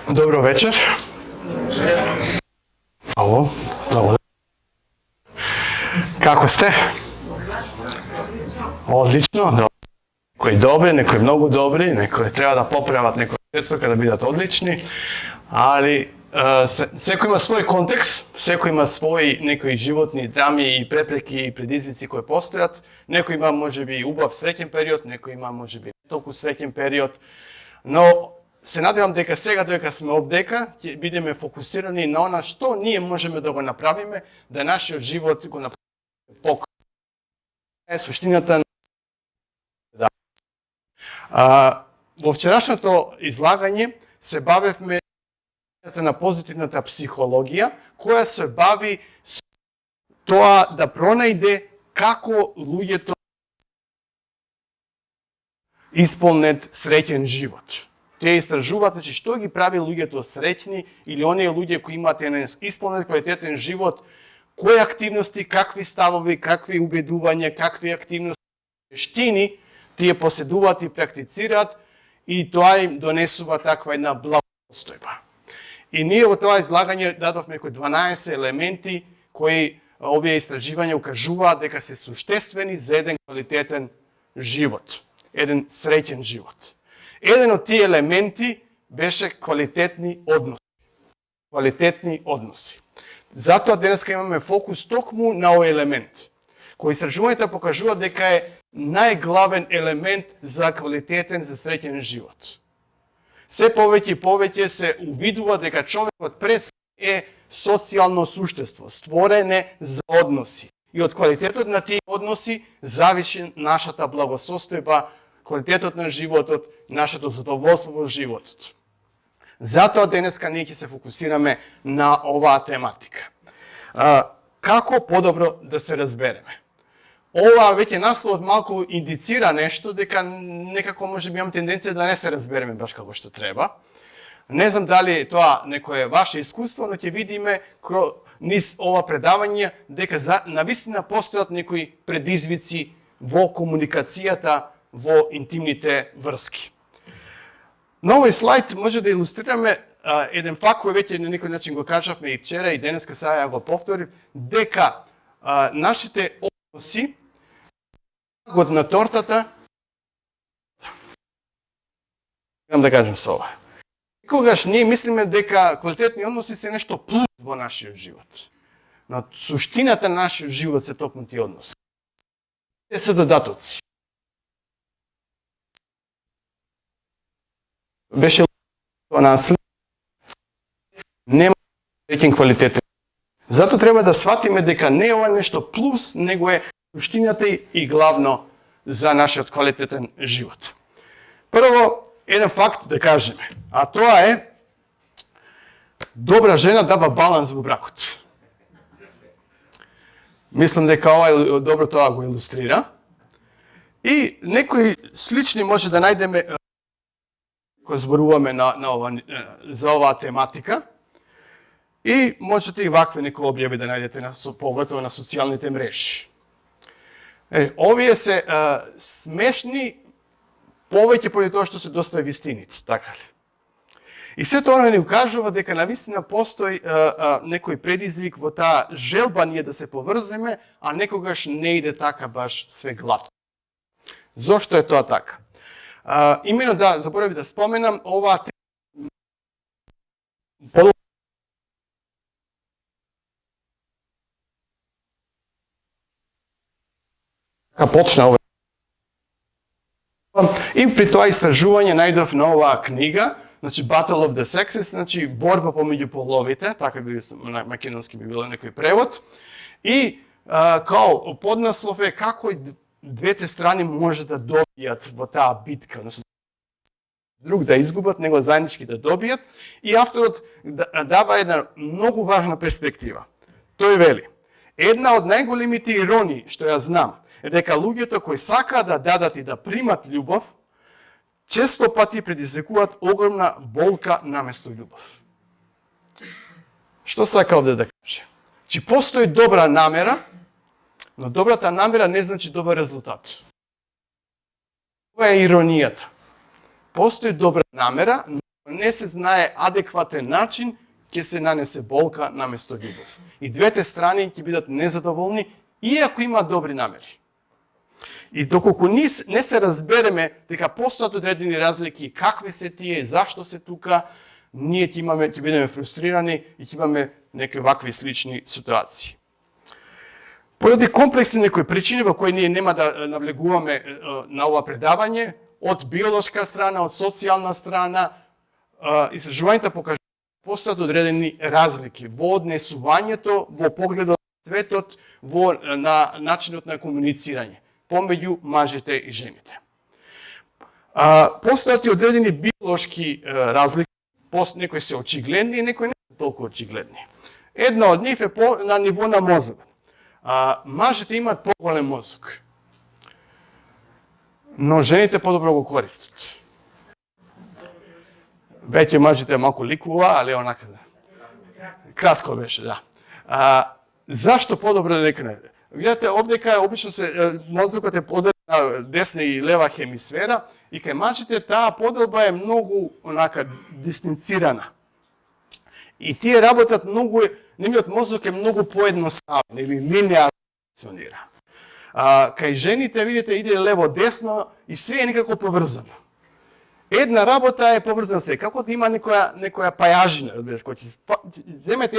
Dobro večer. Ovo, dobro. Kako ste? Odlično. Neko je dobri, neko je mnogo dobri, neko je treba da popravati neko četvrka da budete odlični, ali sveko ima svoj kontekst, sveko ima svoj neki životni drami i prepreki i predizvici koje postojat. Neko ima može bi ubav srećen period, neko ima može bi toliko srećen period, no se nadam дека сега додека сме овдека ќе бидеме фокусирани на она што ние можеме да го направиме да нашиот живот го направиме покрит. Суштината во вчерашното излагање се бавевме на позитивната психологија, која се бави со тоа да пронајде како луѓето исполнет среќен живот. Те истражуваат, значи, што ги прави луѓето среќни или оние луѓе кои имаат еден исполнет квалитетен живот, кои активности, какви ставови, какви убедувања, какви активности, вештини тие поседуваат и практицираат и тоа им донесува таква една благосостојба. И ние во тоа излагање дадовме некои 12 елементи кои овие истражувања укажуваат дека се суштествени за еден квалитетен живот, еден среќен живот. Еден од тие елементи беше квалитетни односи. Квалитетни односи. Затоа денеска имаме фокус токму на овој елемент, кој истражувањата покажуваат дека е најглавен елемент за квалитетен, за среќен живот. Се повеќе и повеќе се увидува дека човекот пред е социјално суштество, створене за односи. И од квалитетот на тие односи зависи нашата благосостојба, квалитетот на животот, нашето задоволство во животот. Затоа денеска ние ќе се фокусираме на оваа тематика. Како подобро да се разбереме? Ова веќе насловот малку индицира нешто, дека некако може би имам тенденција да не се разбереме баш како што треба. Не знам дали тоа некое ваше искуство, но ќе видиме низ ова предавање дека навистина постојат некои предизвици во комуникацијата, во интимните врски. На овој слайд може да илустрираме еден факт кој веќе на некој начин го кажавме и вчера и денеска сега го повторим, дека нашите односи год на тортата, да кажем со ова. Когаш ние мислиме дека квалитетни односи се нешто плюс во нашиот живот. Но суштината на нашиот живот се токму тие односи. Те се додатоци. Беше наслед, нема среќен квалитетен. Зато треба да сватиме дека не е ова нешто плюс, него е суштината и главно за нашиот квалитетен живот. Прво, еден факт да кажеме, а тоа е добра жена дава баланс во бракот. Мислам дека ова добро тоа го илустрира. И некои слични може да најдеме кога зборуваме за оваа тематика. И можете и вакви некои објави да најдете поготово на социјалните мрежи. Овие се смешни повеќе поради тоа што се доста вистините, така ли? И се тоа ни укажува дека навистина постои некој предизвик во таа желба ние да се поврземе, а некогаш не иде така баш све гладко. Зошто е тоа така? Имено да заборави да споменам, оваа почна ова. И при тоа истражување најдов на оваа книга, значи Battle of the Sexes, значи борба помеѓу половите, така би на македонски би било некој превод. И као поднаслов е како двете страни може да добијат во таа битка, односно друг да изгубат, него заеднички да добијат. И авторот дава една многу важна перспектива. Тој вели: една од најголемите иронии што ја знам е дека луѓето кои сакаат да дадат и да примат љубов, често пати предизвикуваат огромна болка наместо љубов. Што сака овде да каже? Че постои добра намера, но добрата намера не значи добар резултат. Ова е иронијата. Постои добра намера, но не се знае адекватен начин, ќе се нанесе болка наместо љубов. И двете страни ќе бидат незадоволни, иако има добри намери. И доколку не се разбереме дека постојат одредени разлики, какви се тие, зашто се тука, ние ќе бидеме фрустрирани и ќе имаме некои вакви слични ситуации. Поради комплексни некои причини во кои ние нема да навлегуваме на ова предавање, од биолошка страна, од социјална страна, истражувањата покажуваат постојат одредени разлики во однесувањето, во погледот на светот, во начинот на комуницирање помеѓу мажите и жените. Постојат и одредени биолошки разлики, некои се очигледни и некои не се толку очигледни. Една од нив е на ниво на мозок. Мажите имаат поголем мозок, но жените подобро го користат. Веќе мажите малку ликува, али онака кратко беше, да. Зашто подобро дека не? Видете, овдека обично мозокот е поделен на десна и лева хемисфера и кај мажите таа поделба е многу онака дистанцирана. И тие работат многу, нивниот мозок е многу поедноставен или линеарно функционира. Кај жените, видите, иде лево-десно и све е некако поврзано. Една работа е поврзана се, како да има некоја пајажина, кој ќе земете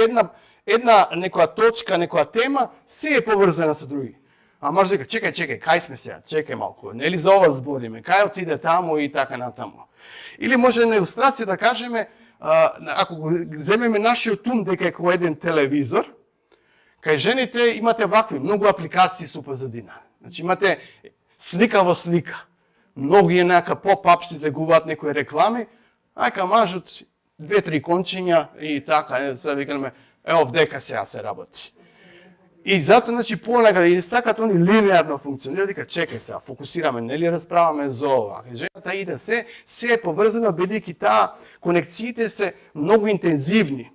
една некоја точка, некоја тема, се е поврзана со други. А може дека чекај, кај сме сега, чекај малку, нели за ова збориме, кај отиде таму и така натаму. Или може на илустрација да кажеме, ако го земеме нашиот ум дека е како еден телевизор, кај жените имате вакви многу апликации со позадина. Значи имате слика во слика. Многу е нека поп-ап се излегуваат некои реклами, ајка мажот 2-3 кончиња и така, се викаме, ево дека сега се работи. И затоа, значи, понека, и сакат они линеарно функционира, дека чекај сега, фокусираме, нели расправаме за ова. Жената иде се е поврзано, бидејќи таа конекциите се многу интензивни.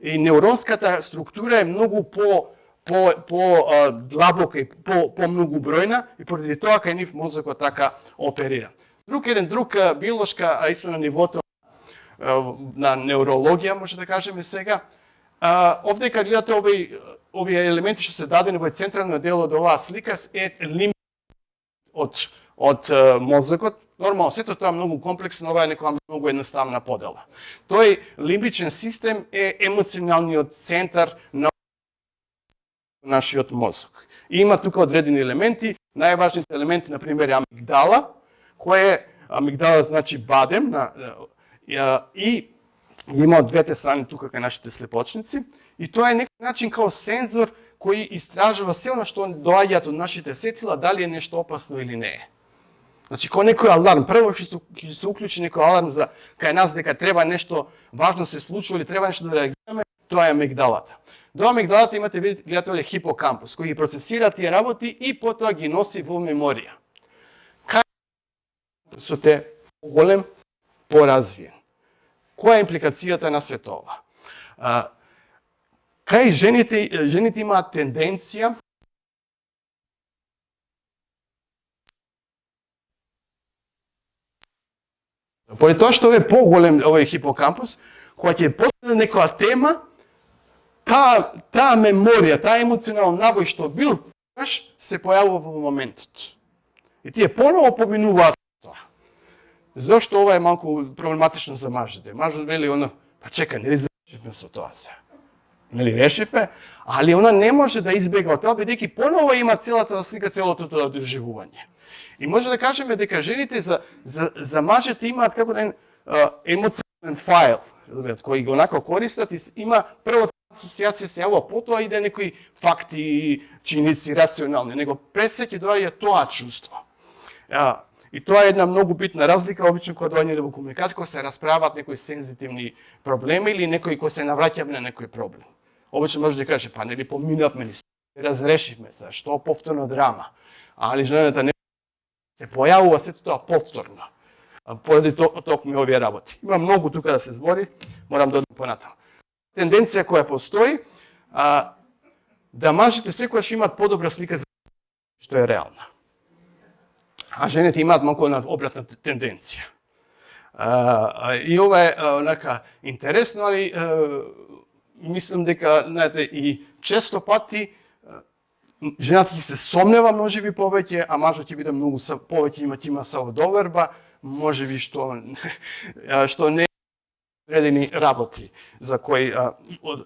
И неуронската структура е многу по-длабока и по-многу бројна и поради тоа кај нив мозокот така оперира. Друг биолошка, исто на нивото на неурологија, може да кажеме сега, овдека гледате овие елементи што се дадени во централниот дел од оваа слика е лимб од мозокот. Нормално, сето тоа многу комплексно, ова е некоја многу едноставна подела. Тој лимбичен систем е емоционалниот центар на нашиот мозок. И има тука одредени елементи, најважните елементи, например, е амигдала, амигдала значи бадем, и има од двете страни тука кај нашите слепочници, и тоа е некој начин као сензор кој истражува се она што доаѓаат од нашите сетила, дали е нешто опасно или не е. Значи, кој некој аларм, прво што ќе се уклучи некој аларм за кај нас дека треба нешто важно се случува или треба нешто да реагираме, тоа е амигдалата. До амигдалата имате, гледате овде хипокампус, кој ги процесира тие работи и потоа ги носи во меморија. Кај кампусот е поголем, поразвиен. Која е импликацијата на сето ова? Кај жените имаат тенденција поради тоа што е поголем овој хипокампус, кога ќе постане некоја тема, таа меморија, таа емоционален набој што бил, се појавува во моментот. И тие поново поминуваат тоа. Зошто ова е малку проблематично за мажите? Мажот вели она, па чекај, нели решивме со тоа сега? Нели решивме, али она не може да избега од тоа, бидејќи поново има целата слика, целото тоа доживување. И може да кажеме дека жените за мажите имаат како да емоционален файл, кој го онако користат и има прво асоциација се јавува, потоа иде некои факти, чиници, рационални, него пред се ќе доаѓа тоа чувство. И тоа е една многу битна разлика, обично кога доаѓа во комуникација, кога се расправаат некои сензитивни проблеми или некои кои се навраќаме на некој проблем. Обично може да каже, па нели поминавме, ни разрешивме се, што повторно драма. Али жената не се појавува сето тоа повторно. Поради токму овие работи. Има многу тука да се збори, морам да одам понатаму. Тенденција која постои, да мажите секогаш имаат подобра слика за што е реална. А жените имаат малку една обратна тенденција. И ова е онака интересно, али мислам дека, знаете, и често пати жената ќе се сомнева можеби повеќе, а мажот ќе биде многу повеќе има самодоверба, можеби што не одредени работи за кои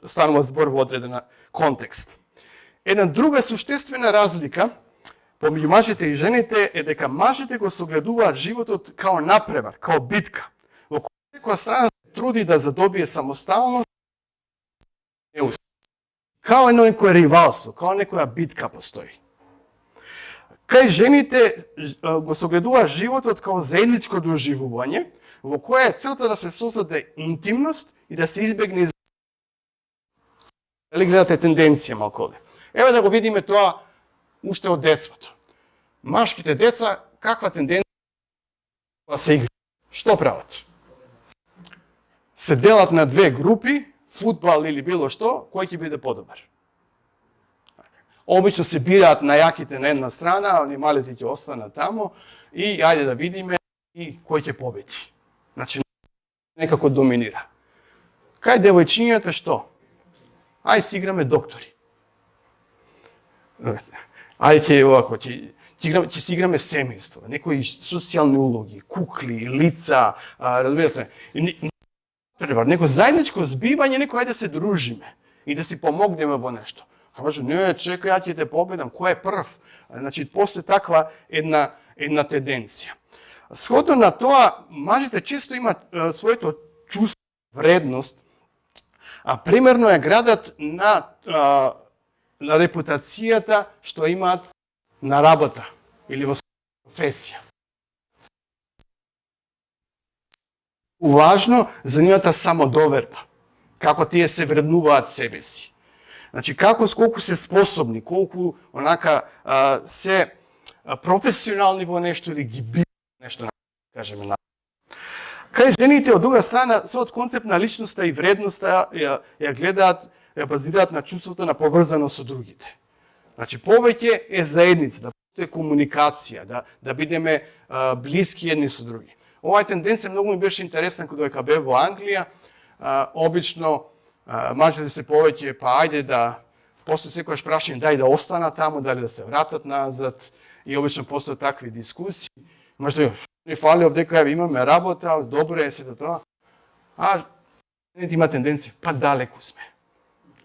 станува збор во одредена контекст. Една друга суштествена разлика помеѓу мажите и жените е дека мажите го согледуваат животот као напревар, као битка, во која страна се труди да задобие самосталност, као едно некој ривалство, као некоја битка постои. Кај жените го согледуваат животот као заедничко доживување, во која е целта да се создаде интимност и да се избегне. Дали гледате тенденција малку овде? Еве да го видиме тоа уште од детството. Машките деца, каква тенденција се играат? Што прават? Се делат на две групи, фудбал или било што, кој ќе биде подобар. Обично се бираат најаките на една страна, они малите ќе останат тамо и ајде да видиме и кој ќе победи. Значи, некако доминира. Кај девојчињата што? Ајде си играме доктори. Ајде ќе овако, ќе си играме семејство, некои социјални улоги, кукли, лица, разбирате, некој заедничко збивање, некој ајде да се дружиме и да си помогнеме во нешто. Каже, не, чекај, ја ќе те победам, кој е прв? Значи, после таква една тенденција. Сходно на тоа, мажите често имаат своето чувство, вредност, примерно ја градат на репутацијата што имаат на работа или во професија. Важно за нивната самодоверба, како тие се вреднуваат себе си. Значи, колку се способни, колку онака се професионални во нешто или ги би нешто, кажеме на. Кај жените од друга страна се од концепт на личноста и вредноста ја гледаат, ја базираат на чувството на поврзаност со другите. Значи, повеќе е заедница, да постои комуникација, да бидеме блиски едни со други. Оваа тенденција многу ми беше интересна кога бев во Англија. Обично мажите се повеќе, па ајде да постои секојаш прашање дај да останат таму, дали да се вратат назад, и обично постојат такви дискусии. Можда не фали овдека имаме работа, добро е сето тоа. Има тенденција, па далеку сме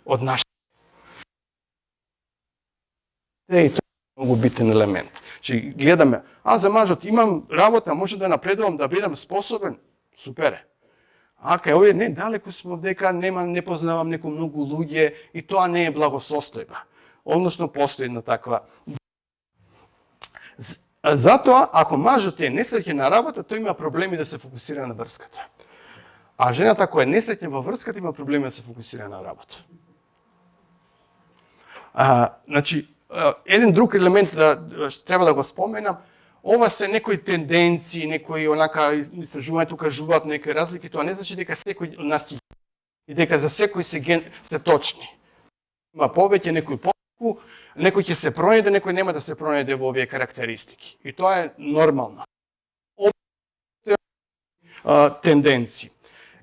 од нашите. И тоа е многу битен елемент. Че гледаме, за мажот имам работа, може да напредувам, да бидам способен, супер е. Кај овие не, далеку сме дека не познавам некој многу луѓе и тоа не е благосостојба. Односно постои една таква. Затоа, ако мажот е несреќен на работа, тој има проблеми да се фокусира на врската. А жената која е несреќна во врската има проблеми да се фокусира на работа. Значи, еден друг елемент што треба да го споменам, ова се некои тенденции, некои онака истражувања тука кажуваат некои разлики, тоа не значи дека секој од нас и дека за секој се точни. Има повеќе, некои помалку, некој ќе се пронајде, некој нема да се пронајде во овие карактеристики. И тоа е нормално. Тенденции.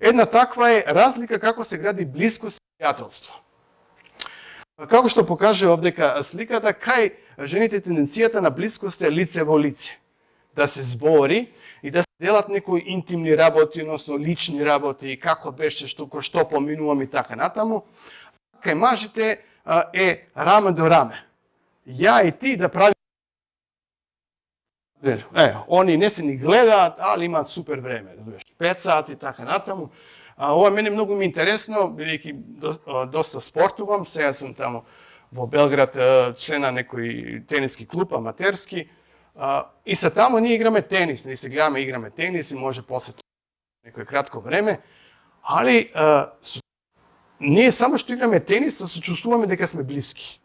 Една таква е разлика како се гради близкост и пријателство. Како што покажува овдека сликата, кај жените тенденцијата на близкост е лице во лице. Да се збори и да се делат некои интимни работи, односно лични работи, како беше, што поминувам и така натаму. Кај мажите е раме до раме. Ја и ти да правим. Они не се ни гледаат, али имаат супер време, пецаат и така натаму. Ова мене многу ми интересно, бидејќи доста спортувам, сега сум таму во Белград, член на некој тениски клуб, аматерски, и се таму ние играме тенис, ние се гледаме играме тенис и може после некој кратко време, али ние само што играме тенис, се чувствуваме дека сме блиски.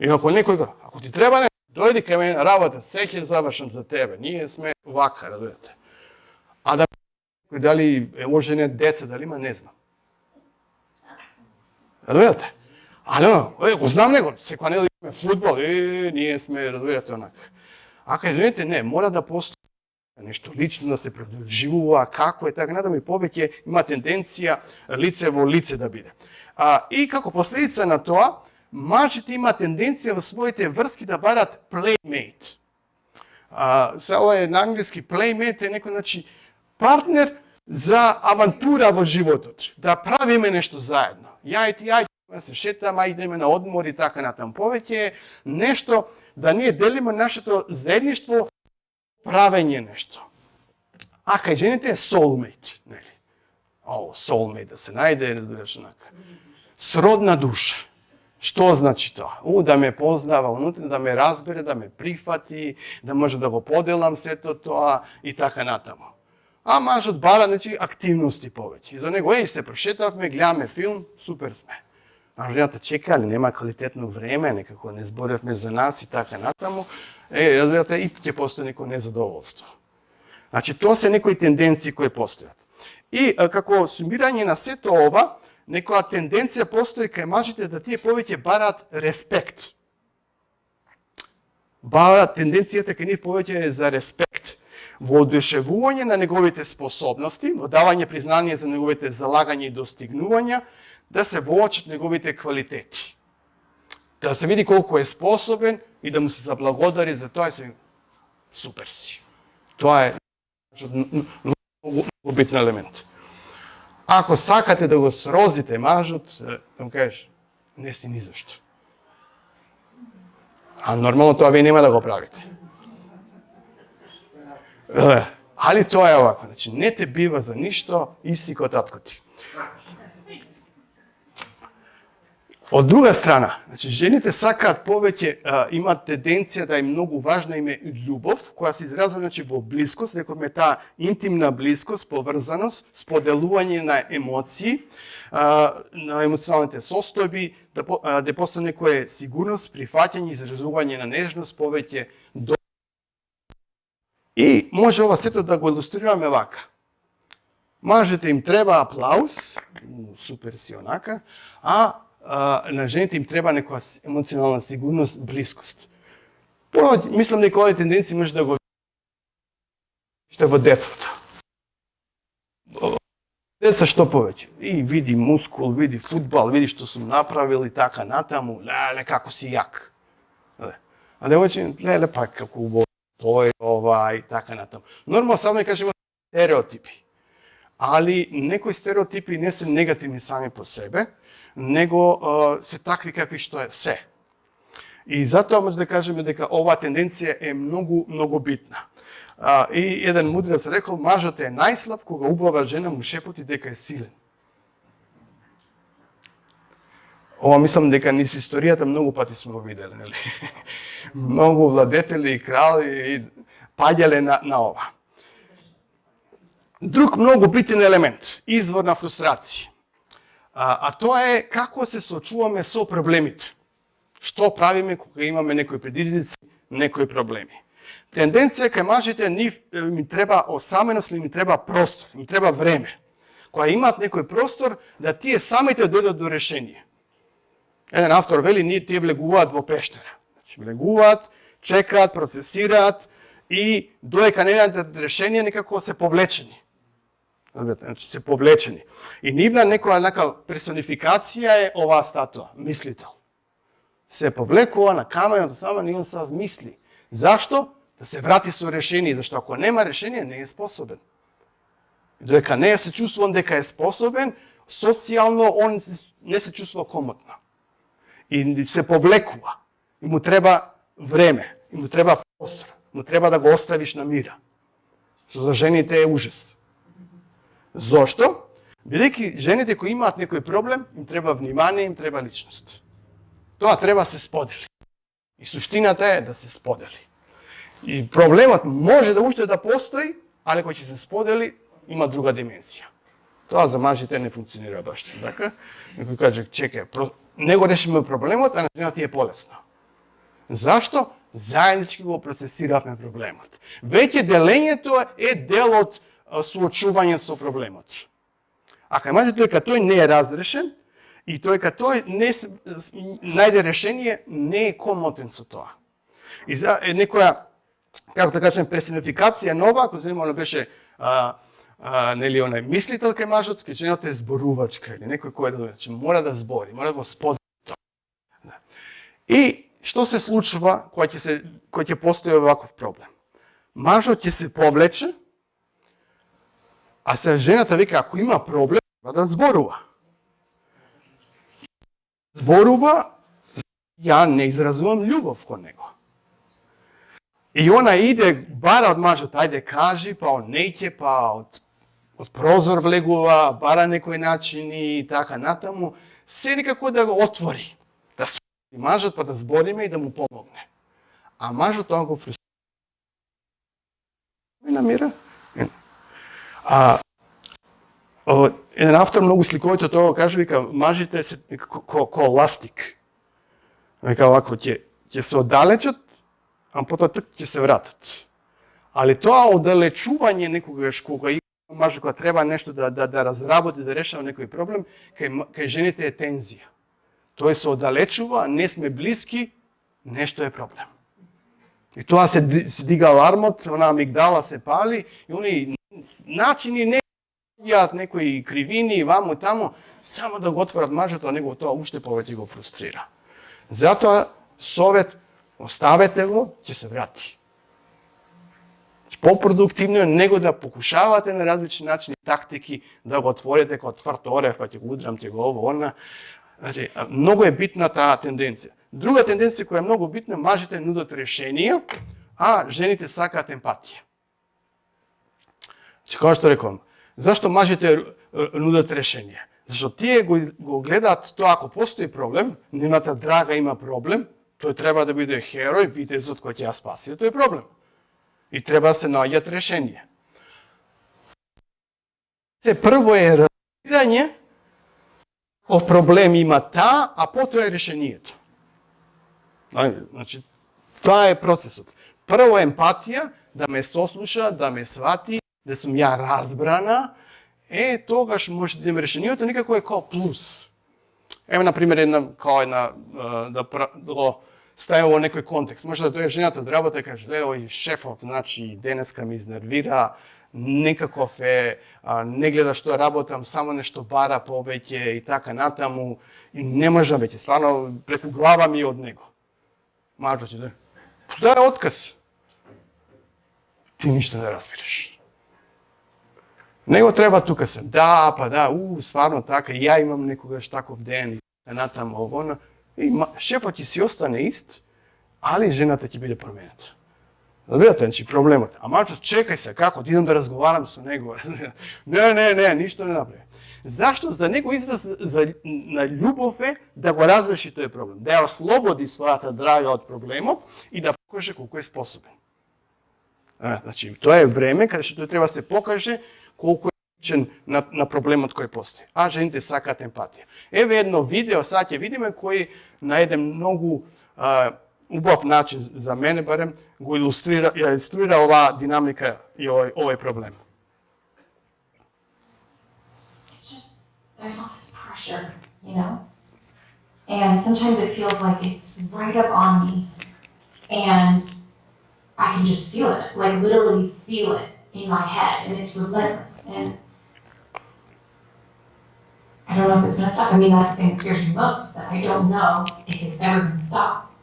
И ако некој ако ти треба дојди кај мене на работа, се ќе завршам за тебе, ние сме вака, разбирате. А да дали е оженет деца, дали има, не знам. Разбирате? Го знам него, секоја недела имаме фудбал, ние сме, разбирате, онака. А кај жените не, мора да постои нешто лично да се продолжува, како е така натаму и повеќе има тенденција лице во лице да биде. И како последица на тоа, мажите има тенденција во своите врски да барат playmate. Се ова е на англиски playmate е некој, значи, партнер за авантура во животот, да правиме нешто заедно. Јајте, се шетаме, идеме на одмор и така натаму. Повеќе нешто да ние делиме нашето заедништво, правење нешто. А кај жените е soulmate, нели? Soulmate да се најде, сродна душа. Што значи тоа? Да ме познава унутре, да ме разбере, да ме прифати, да може да го поделам сето тоа и така натаму. А мажот бара, значи, активности повеќе. И за него, се прошетавме, гледаме филм, супер сме. А жената чека, али нема квалитетно време, некако не зборевме за нас и така натаму. Разбирате, и ќе постои неко незадоволство. Значи, тоа се некои тенденции кои постојат. И како сумирање на сето ова, некоја тенденција постои кај мажите да тие повеќе бараат респект. Бараат тенденцијата кај нив повеќе е за респект. Во одушевување на неговите способности, во давање признание за неговите залагања и достигнувања, да се воочат неговите квалитети. Да се види колку е способен и да му се заблагодари за тоа и се супер си. Тоа е многу битен елемент. Ако сакате да го срозите мажот, да му кажеш, не си ни зашто. А нормално тоа вие нема да го правите. Али тоа е овако, значи не те бива за ништо, иси ко татко ти. Од друга страна, значи жените сакаат повеќе, имаат тенденција да е многу важна им е љубов, која се изразува, значи, во блискост, рековме таа интимна блискост, поврзаност, споделување на емоции, на емоционалните состојби, да постане некоја сигурност, прифаќање, изразување на нежност, повеќе до... И може ова сето да го илустрираме вака. Мажите им треба аплауз, супер си онака, на жените им треба некоја емоционална сигурност, блискост. Мислам дека овие тенденции може да го што во детството. Деца што повеќе? И види мускул, види фудбал, види што сум направил и така натаму, леле како си јак. А девојче, леле пак како убаво тој ова и така натаму. Нормално само да кажеме стереотипи. Али некои стереотипи не се негативни сами по себе, него се такви какви што е се. И затоа може да кажеме дека оваа тенденција е многу битна. И еден мудрец рекол, мажот е најслаб кога убава жена му шепоти дека е силен. Ова мислам дека низ историјата многу пати сме го виделе, нели? Многу владетели и крали паѓале на ова. Друг многу битен елемент, извор на фрустрација. А тоа е како се соочуваме со проблемите. Што правиме кога имаме некои предизвици, некои проблеми. Тенденција кај мажите им треба осаменост, им треба простор, им треба време. Кога имаат некој простор, да тие самите дојдат до решение. Еден автор вели, тие влегуваат во пештера. Значи, влегуваат, чекаат, процесираат и доека не најдат решение, некако се повлечени. Значи, се повлечени. И нивна некоја персонификација е оваа статуа, мислител. Се повлекува на каменото само и он се мисли. Зашто? Да се врати со решение, зашто ако нема решение, не е способен. Додека не се чувствува дека е способен, социјално он не се чувствува комотно. И се повлекува. И му треба време, и му треба простор, му треба да го оставиш на мира. За жените е ужас. Зошто? Бидејќи жените кои имаат некој проблем, им треба внимание, им треба личност. Тоа треба се сподели. И суштината е да се сподели. И проблемот може да уште да постои, али кој ќе се сподели, има друга димензија. Тоа за мажите не функционира баш така. Некој каже, чекај, не го решиме проблемот, а на жената ти е полесно. Зашто? Заеднички го процесиравме проблемот. Веќе делењето е дел од соочувањето со проблемот. А кај мажот дека тој не е разрешен и дека тој не најде решение, не е комотен со тоа. И за некоја како да кажем, персонификација нова, ако земе она беше нели онај мислител кај мажот, кај жената е зборувачка или некој кој значи мора да збори, мора да го сподели тоа. И што се случува кога ќе постои оваков проблем? Мажот ќе се повлече, а се жената вика ако има проблем, да зборува. Зборува, ја не изразувам љубов кон него. И она иде, бара од мажот, ајде кажи, па он неќе, па од прозор влегува, бара некои начини и така натаму, се некако да го отвори, да се мажот, па да збориме и да му помогне. А мажот тоа го фрустрира. И намира. Еден автор многу сликовито тоа каже, вика, мажите се ко ластик. Вика, овако, ќе се оддалечат, а потоа тук ќе се вратат. Али тоа оддалечување некогаш кога има маж кога треба нешто да разработи, да решава некој проблем, кај жените е тензија. Тој се оддалечува, не сме блиски, нешто е проблем. И тоа се дига алармот, она амигдала се пали и они начини не јат некои кривини ваму таму, само да го отворат мажот, а него тоа уште повеќе го фрустрира. Затоа совет, оставете го, ќе се врати. Попродуктивно е него да покушавате на различни начини, тактики, да го отворите како тврд орев, па ќе го удрам, ќе го ово, она. Значи, многу е битна таа тенденција. Друга тенденција која е многу битна, мажите нудат решенија, а жените сакаат емпатија. Како што рекувам, зашто мажите нудат решенија? Зашто тие го гледаат тоа ако постои проблем, нивната драга има проблем, тој треба да биде херој, витезот кој ќе ја спаси, тој е проблем. И треба да се наоѓаат решенија. Се прво е разбирање кој проблем има таа, а потоа е решението. Значи, тоа е процесот. Прво емпатија, да ме сослуша, да ме свати, да сум ја разбрана, тогаш може да има решението, никако е као плюс. Еме, например, да го стави во некој контекст. Може да дојде жената од работа и каже, ој шефот, значи, денеска ми изнервира, некаков е, не гледа што работам, само нешто бара повеќе и така натаму, и не можам веќе, стварно, преку глава ми од него. Мажот ќе да. Тоа е отказ. Ти ништо не разбираш. Него треба тука се, стварно така, ја имам некогаш таков ден, и натаму овона, и шефот ќе си остане ист, али жената ќе биде променета. Разбирате, значи проблемот. А мачот, чекај се, како, идам да разговарам со него. Не, ништо не направи. Зашто? За него израз на љубов е да го разреши тој проблем, да ја ослободи својата драга од проблемот и да покаже колку е способен. Значи, тоа е време каде што тој треба да се покаже колку е личен на проблемот кој постои. А жените сакаат емпатија. Еве едно видео, сега ќе видиме, кој на еден многу убав начин, за мене барем, го илустрира оваа динамика и овој проблем. There's all this pressure, you know? And sometimes it feels like it's right up on me. And I can just feel it, like literally feel it in my head. And it's relentless. And I don't know if it's going to stop. I mean, that's the thing that scares me most, is that I don't know if it's ever going to stop.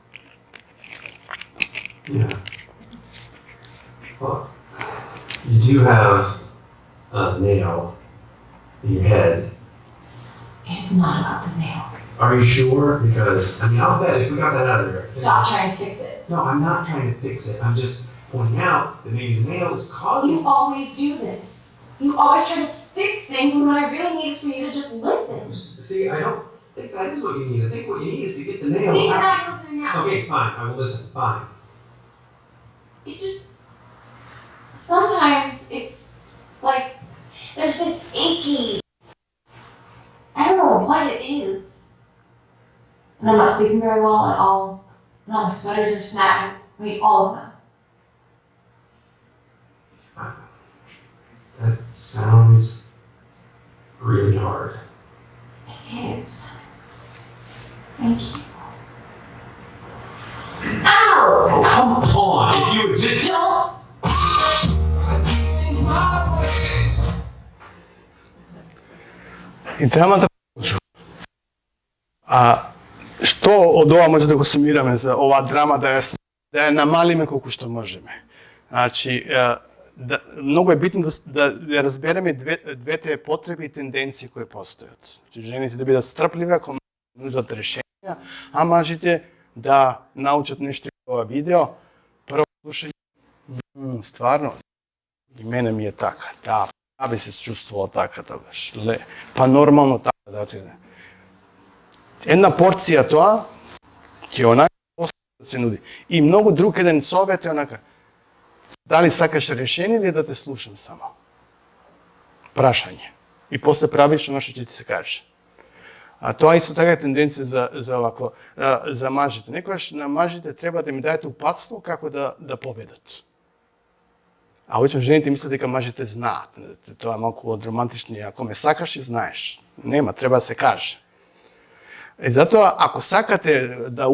Yeah. Well, you do have a nail in your head. It's not about the nail. Are you sure? Because, I mean, I'll bet if we got that out of there. Stop trying to fix it. No, I'm not trying to fix it. I'm just pointing out that maybe the nail is causing. You always do this. You always try to fix things when what I really need is for you to just listen. See, I don't think that is what you need. I think what you need is to get the nail See, you're out. not listening now. Okay, fine. I will listen. Fine. It's just, sometimes it's like, there's this achy, I don't know what it is. And I'm not sleeping very well at all. And all my sweaters are snapping. I mean, all of them. That sounds really hard. It is. Thank you. Ow! Oh, come on. If you would just. Don't И треба да што од ова може да го сумираме за оваа драма, да ја намалиме колку што можеме. Значи, многу е битно да разбереме двете потреби и тенденции кои постојат. Значи, жените да бидат стрпливи ако нудат решенија, а мажите да научат нешто од ова видео. Прво слушање, стварно, и мене ми е така, да, би се чувствувал така тогаш, па нормално така да отиде. Една порција тоа ќе онака да се нуди. И многу друг еден совет е онака, дали сакаш решение или да те слушам само? Прашање. И после правиш оно што ќе ти се каже. А тоа исто така е тенденција за овако, за мажите. Некојаш на мажите треба да ми дајете упатство како да победат. А обично жените мислат дека мажите знаат. Тоа е малку од романтични, ако ме сакаш и знаеш. Нема, треба да се каже. И затоа, ако сакате да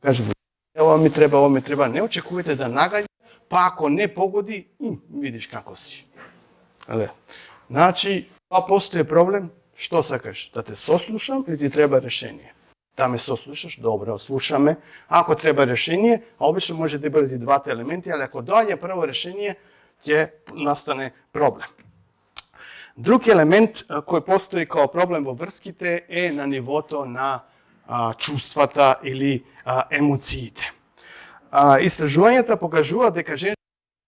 кажете, ова ми треба, не очекувате да нагаѓа, па ако не погоди, видиш како си. Значи, па постои проблем, што сакаш? Да те сослушам или ти треба решение? Да ме сослушаш, добро, слушаме. Ако треба решение, а обично може да бидат и двата елементи, али ако доаѓа прво решение, ќе настане проблем. Друг елемент кој постои како проблем во врските е на нивото на чувствата или емоциите. Истражувањата покажуваат дека жените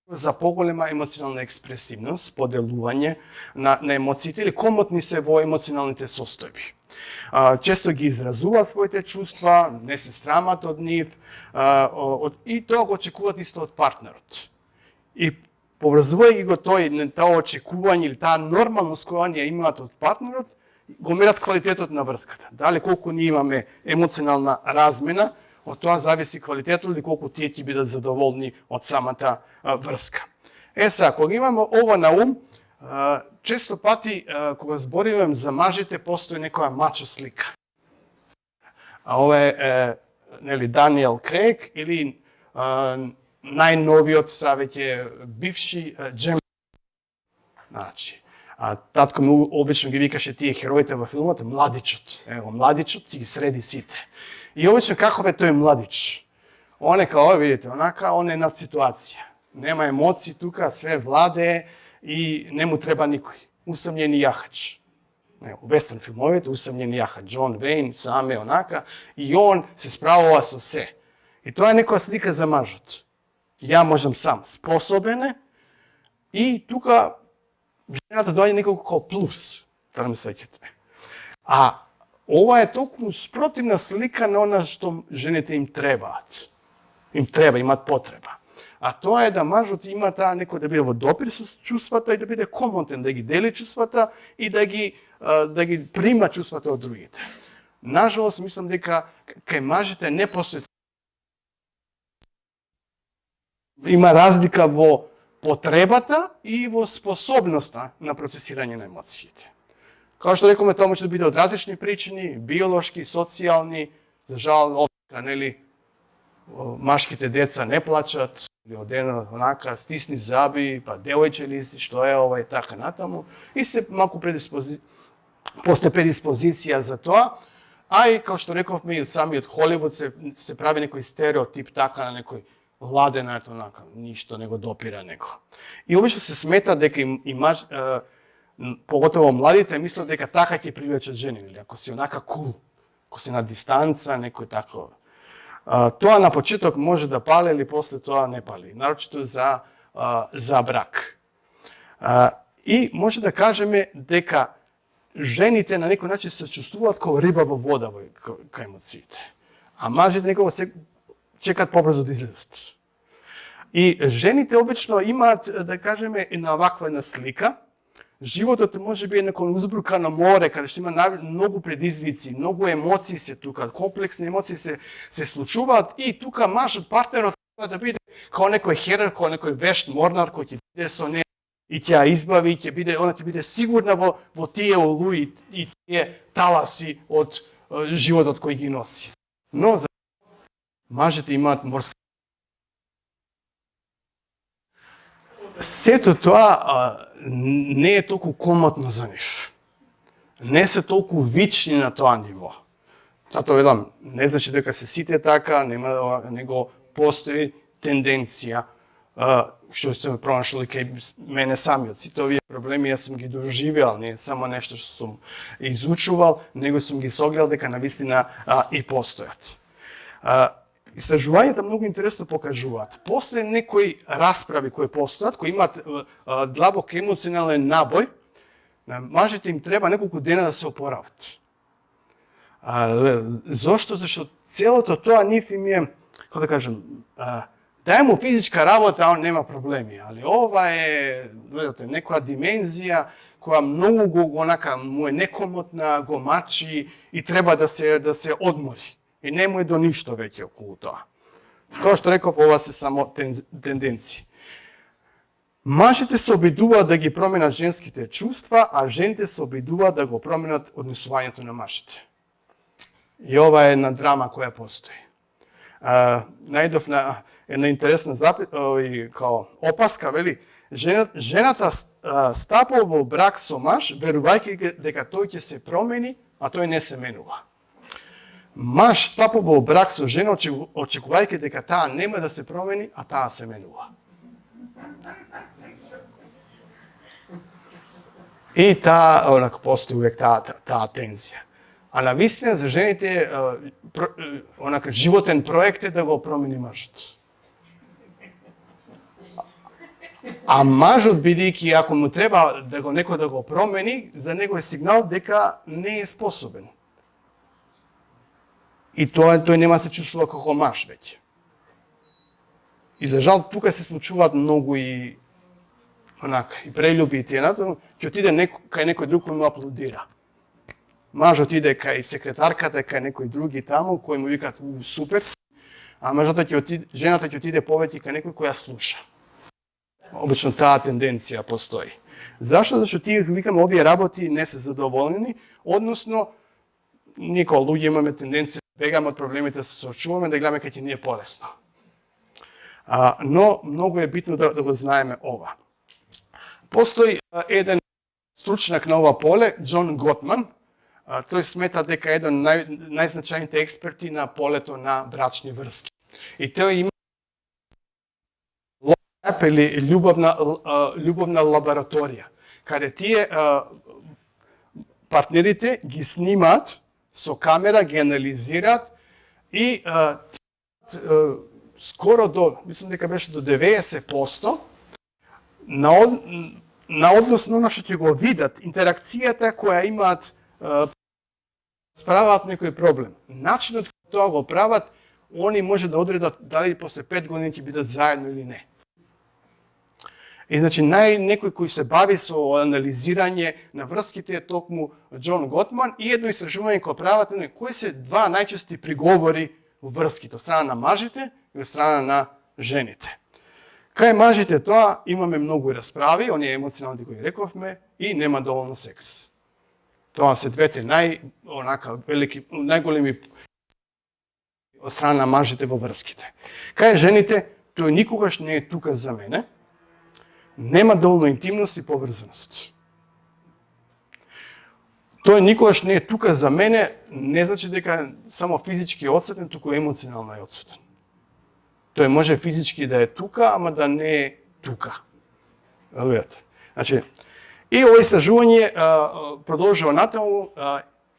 за поголема емоционална експресивност, поделување на емоциите или комотни се во емоционалните состојби. Често ги изразуваат своите чувства, не се срамат од нив и тоа го очекуваат исто од партнерот. И поврзувајќи го тоа очекување или таа нормалност која ние имаат од партнерот, го мерат квалитетот на врската. Дали колку ние имаме емоционална размена, од тоа зависи квалитетот или колку тие ќе бидат задоволни од самата врска. Сега, кога имаме ова на ум, често пати кога зборивам за мажите постои некоја мачо слика. Ова е Даниел Крейг или најновиот веќе бивши Джем. Значи, татко ми обично ги викаше тие хероите во филмот младичот. Ево, младичот ти ги среди сите. И обично каков е тој младич? Он е као, видите, онака, он е над ситуација. Нема емоции тука, све владее и не му треба никој. Усамњени јахач. У вестерн филмовите усамњени јахач. Джон Вейн, саме онака, и он се справува со се. И тоа е некоја слика за мажот. Ја можам сам, способен е, и тука жената доаѓа неколку како плюс, да ме сеќате. А ова е толку спротивна слика на она што жените им требаат. Им треба, имат потреба. А тоа е да мажот има таа некој да биде во допир со чувствата и да биде комотен, да ги дели чувствата и да ги прима чувствата од другите. Нажалост, мислам дека кај мажите не постои. Има разлика во потребата и во способноста на процесирање на емоциите. Како што рековме, тоа може да биде од различни причини, биолошки, социјални, за жал, нели, машките деца не плачат, или одено онака стисни заби, па девојче листи, што е ова и така натаму, и се малку постои предиспозиција за тоа, а и како што рековме, и самиот Холивуд се прави некој стереотип така на некој ладен, ето онака, ништо не го допира него. И обично се смета дека поготово младите мислат дека така ќе привлечат жени, или ако си онака кул, ако си на дистанца, некој тако. Тоа на почеток може да пали или после тоа не пали, нарочито за брак. И може да кажеме дека жените на некој начин се чувствуваат како риба во вода кај емоциите. А мажите некако се чекат побрзо да излезат. И жените обично имаат, да кажеме, на ваква една слика. Животот може би е некој узбркано море, каде што има многу предизвици, многу емоции се тука, комплексни емоции се случуваат и тука мажот, партнерот треба да биде како некој херер, како некој вешт морнар кој ќе биде со неја и ќе ја избави, она ќе биде сигурна во тие олуи и тие таласи од животот кој ги носи. Но за мажите имаат морски. сето тоа не е толку комотно за нив. Не се толку вични на тоа ниво. Затоа велам, не значи дека се сите така, него постои тенденција, што се пронашли кај мене самиот. Сите овие проблеми јас сум ги доживеал, не е само нешто што сум изучувал, него сум ги согледал дека навистина и постојат. Истражувањата многу интересно покажуваат. После некои расправи кои постојат, кои имаат длабок емоционален набој, на мажите им треба неколку дена да се опорават. Зошто? Зашто целото тоа нив им е, како да кажем, дај му физичка работа, он нема проблеми, али ова е, гледате, некоја димензија која многу онака му е некомотна, го мачи и треба да се одмори. И не му е до ништо веќе околу тоа. Како што реков, ова се само тенденции. Мажите се обидуваат да ги променат женските чувства, а жените се обидуваат да го променат однесувањето на мажите. И ова е една драма која постои. Најдов на една интересна као опаска, вели, жената стапува во брак со маж, верувајќи дека тој ќе се промени, а тој не се менува. Маж стапува во брак со жена, очекувајќи дека таа нема да се промени, а таа се менува. И таа, постои увек таа тензија. А на вистина за жените, животен проект е да го промени мажот. А мажот, бидејќи ако му треба некој да го промени, за него е сигнал дека не е способен. И тој нема се чувствува како маж веќе. И за жал тука се случуваат многу и прелюби и тенато, ќе отиде кај некој друг кој му аплодира. Мажот иде кај секретарката, кај некој други таму, кој му викат супер, а жената ќе отиде повеќе кај некој кој ја слуша. Обично таа тенденција постои. Зашто? Зашто тие, викам, овие работи не се задоволени, односно, ние као луѓе имаме тенденција да бегаме од проблемите, да се соочуваме, да гледаме кај ќе ни е полесно. Но многу е битно да го знаеме ова. Постои еден стручнак на ова поле, Џон Готман. Тој смета дека е еден од најзначајните експерти на полето на брачни врски. И тој има или љубовна лабораторија, каде тие партнерите ги снимаат со камера, ги анализираат и скоро мислам дека беше до 90% на однос на оно што ќе го видат, интеракцијата која имаат, справаат некој проблем. Начинот кој тоа го прават, они може да одредат дали после 5 години ќе бидат заедно или не. И значи некој кој се бави со анализирање на врските е токму Џон Готман и едно истражување кој прават кои се два најчести приговори во врските, од страна на мажите и од страна на жените. Кај мажите тоа имаме многу расправи, оние емоционални кои рековме, и нема доволно секс. Тоа се двете најголеми од страна на мажите во врските. Кај жените, тој никогаш не е тука за мене, нема доволно интимност и поврзаност. Тој никогаш не е тука за мене, не значи дека само физички е одсутен, туку емоционално е одсутен. Тој може физички да е тука, ама да не е тука. Видите? Значи, и ова истражување продолжува натаму,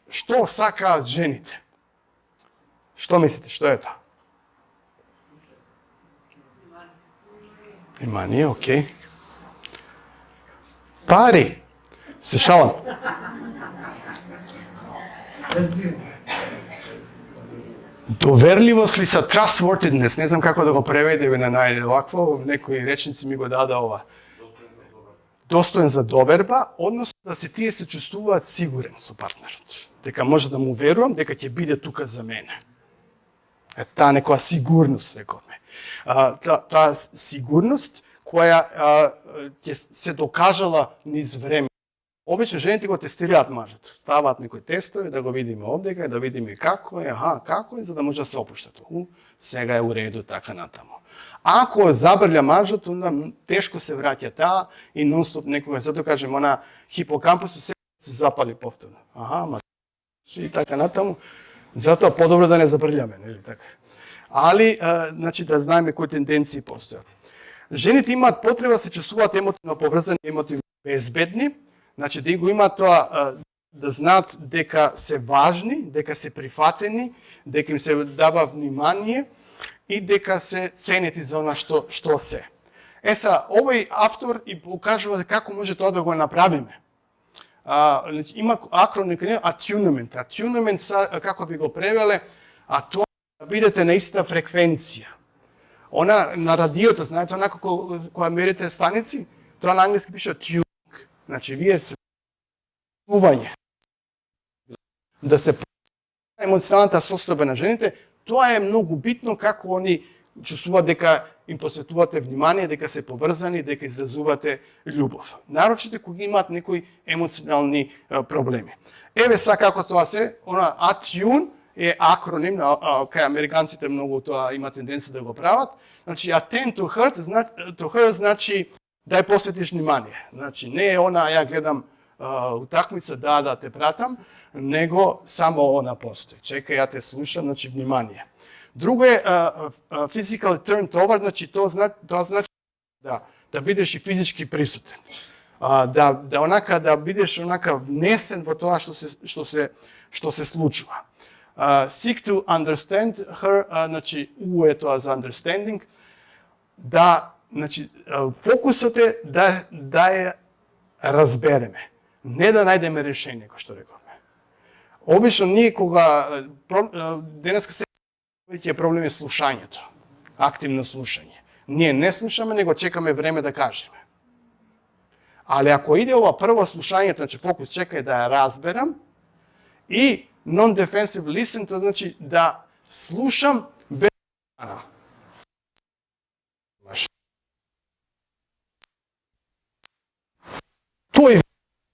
што сакаат жените. Што мислите, што е тоа? Внимание, окей. Пари. Се шалам. Доверливост ли са trustworthiness, не знам како да го преведеме на најлакво, некои речници ми го дада ова. Достоен за доверба, односно да тие се чувствуваат сигурен со партнерот. Дека може да му верувам, дека ќе биде тука за мене. Таа некоја сигурност, рековме. Таа сигурност која ќе се докажала низ време. Обично жените го тестираат мажот. Ставаат некои тестови да го видиме обдека, да видиме како е, како е, за да може да се опуштат. Сега е у реду, така натаму. Ако забрља мажот, onda тешко се враќа таа и нонстоп некога, затоа кажем, она хипокампусот се запали повторно. И така натаму. Затоа подобро да не забрљаме, нели така? Али, значи да знаеме кои тенденции постојат. Жените имаат потреба да се чувствуваат емотивно поврзани, емотивно безбедни, значи да го имаат тоа, да знаат дека се важни, дека се прифатени, дека им се дава внимание и дека се ценети за она што се. Овој автор и покажува како може тоа да го направиме. Има акроним attunement. Attunement, како би го превеле, тоа да бидете на иста фреквенција. Она на радиото, знаете, онака кога мерите станици, тоа на англиски пише tuning. Значи, вие се чување. Да се емоционалната состојба на жените, тоа е многу битно како они чувствуваат дека им посветувате внимание, дека се поврзани, дека изразувате љубов. Нарочите кога имаат некои емоционални проблеми. Еве како тоа се, она attune е акроним, кај американците многу тоа има тенденција да го прават. Значи, attend to her значи да ја посветиш внимание. Значи, не е она, ја гледам утакмица, да те пратам, него само она постои. Чекај, ја те слушам, значи внимание. Друго е physical turned over, значи тоа значи да бидеш и физички присутен. Да бидеш онака внесен во тоа што се случува. Seek to understand her, значи U е тоа за understanding, значи фокусот е да ја разбереме, не да најдеме решение, кој што рековме. Обично ние кога денеска се веќе проблем е слушањето, активно слушање. Ние не слушаме, него чекаме време да кажеме. Али ако иде ова прво слушањето, значи фокус чекај да ја разберам, и non-defensive listen, тоа значи да слушам без брана. Тој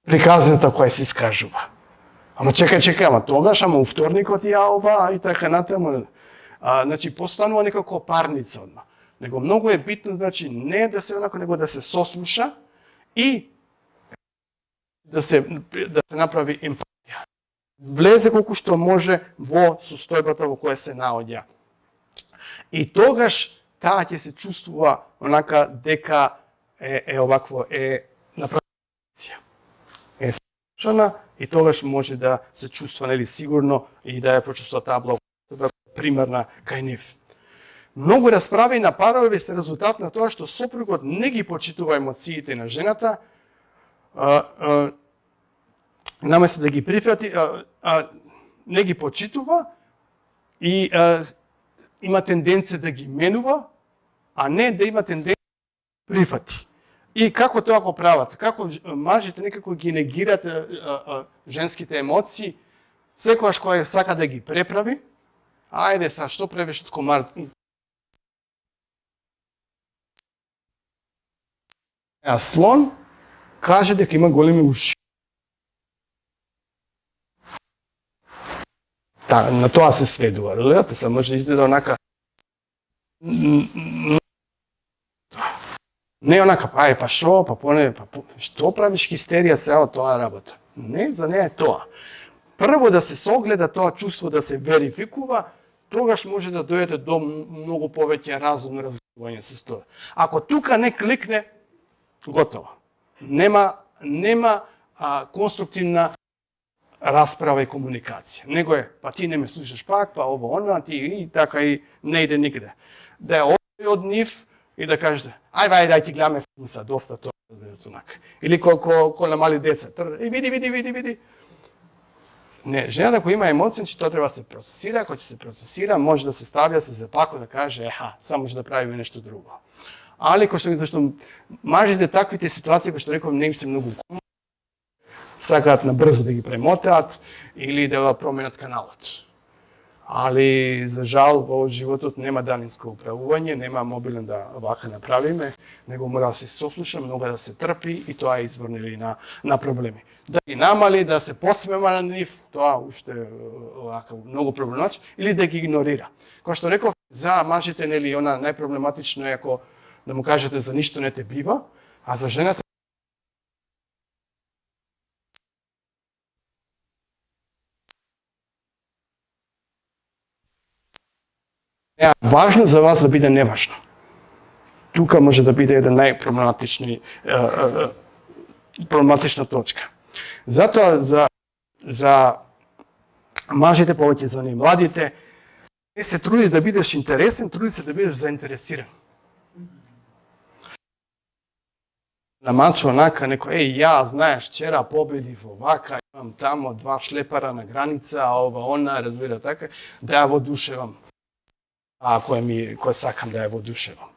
приказната која се искажува. Ама чекај, ама у вторникот ја ова и така натаму. Значи постанува некако парница одма. Него многу е битно, значи не да се онако, него да се сослуша и да се направи емпатија. Влезе колку што може во состојбата во која се наоѓа. И тогаш таа ќе се чувствува онака дека е овакво направија. Е слушана и тогаш може да се чувства нели сигурно и да ја почувствува таа благодатна примерна кај нив. Многу расправи на парови се резултат на тоа што сопругот не ги почитува емоциите на жената, наместо да ги прифати, не ги почитува и има тенденција да ги менува, а не да има тенденција да прифати. И како тоа го прават? Како мажите некако ги негират женските емоции, секогаш кога сака да ги преправи, ајде са, што правиш од комар? Слон каже дека има големи уши. На тоа се сведува, разбирате се, може да изгледа онака не онака, па шо, што правиш хистерија сега од тоа работа? Не, за неја е тоа. Прво да се согледа тоа чувство, да се верификува, тогаш може да дојдете до многу повеќе разумно разбирање со тоа. Ако тука не кликне, готово. Нема конструктивна расправа и комуникација. Него е, па ти не ме слушаш пак, па ово она, ти и така и не иде никаде. Да е од нив и да кажете, ај ти гледаме филмса, доста тоа. Или кој мали деца, види. Не, жената која има емоции, че тоа треба да се процесира, кој ќе се процесира, може да се стави, да се запакува, да каже, само може да правиме нешто друго. Али, зашто мажите таквите ситуации, кои што реков, не им се многу комфортни, сакаат набрзо да ги премотаат или да променат каналот. али за жал во животот нема далинско управување, нема мобилен да вака направиме, него мора да се сослуша, многу да се трпи и тоа е извор на проблеми. Да ги намали, да се посмема на нив, тоа уште вака многу проблематично, или да ги игнорира. Кој што реков, за мажите нели она најпроблематично е ако да му кажете за ништо не те бива, а за жената е важно за вас да биде неважно. Тука може да биде еден проблематична точка. Затоа за мажите, повеќе за ние младите, не се труди да бидеш интересен, труди се да бидеш заинтересиран. На манчо онака некој, ја, знаеш, вчера победив овака, имам тамо 2 шлепара на граница, а ова, она, разбира така, да ја водушевам. А кој сакам да ја водушевам.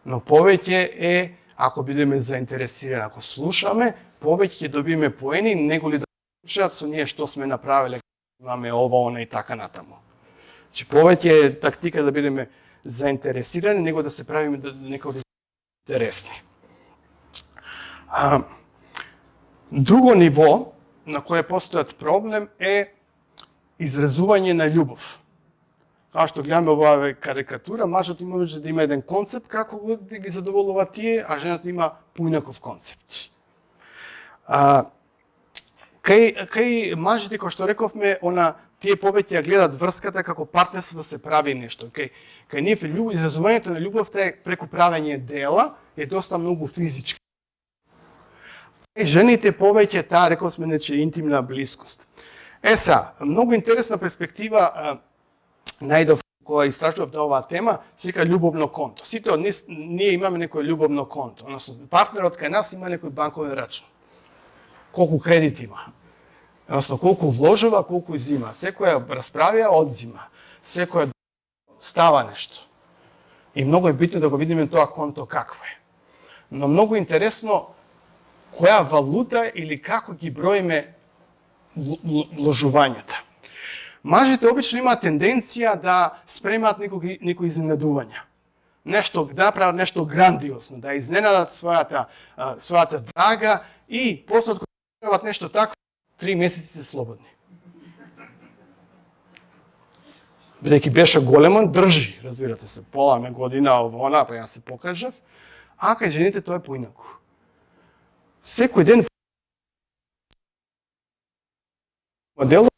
Но повеќе е, ако бидеме заинтересирани, ако слушаме, повеќе ќе добиеме поени, него ли да слушаат со ние што сме направиле, имаме ова, она и така натаму. Че повеќе е тактика да бидеме заинтересирани, него да се правиме некои интересни. Друго ниво на кое постојат проблем е изразување на љубов. Као што гледаме оваа карикатура, мажот може да има еден концепт како да ги задоволува тие, а жената има поинаков концепт. Кај мажите, кој што рековме, тие повеќе ја гледат врската како партнерство да се прави нешто. Кај нив изразувањето на љубовта е преку правење дела, е доста многу физички. Жените повеќе таа рековме нече интимна блискост. Многу интересна перспектива најдов која истражував на оваа тема, се вика љубовно конто. Сите од ние имаме некој љубовно конто, односно партнерот кај нас има некој банковен рачун. Колку кредит има, односно колку вложува, колку изима. Секоја расправија, одзима. Секоја става нешто. И многу е битно да го видиме тоа конто какво е. Но многу интересно која валута или како ги броиме вложувањата. Мажите обично имаат тенденција да спремаат некои изненадувања. Да направат нешто грандиозно, да изненадат својата драга и после кога направат нешто такво, 3 месеци се слободни. Бидејќи беше големон, држи, разбирате се, пола година она, па ја се покажав, а кај жените тоа е поинаку. Секој ден модел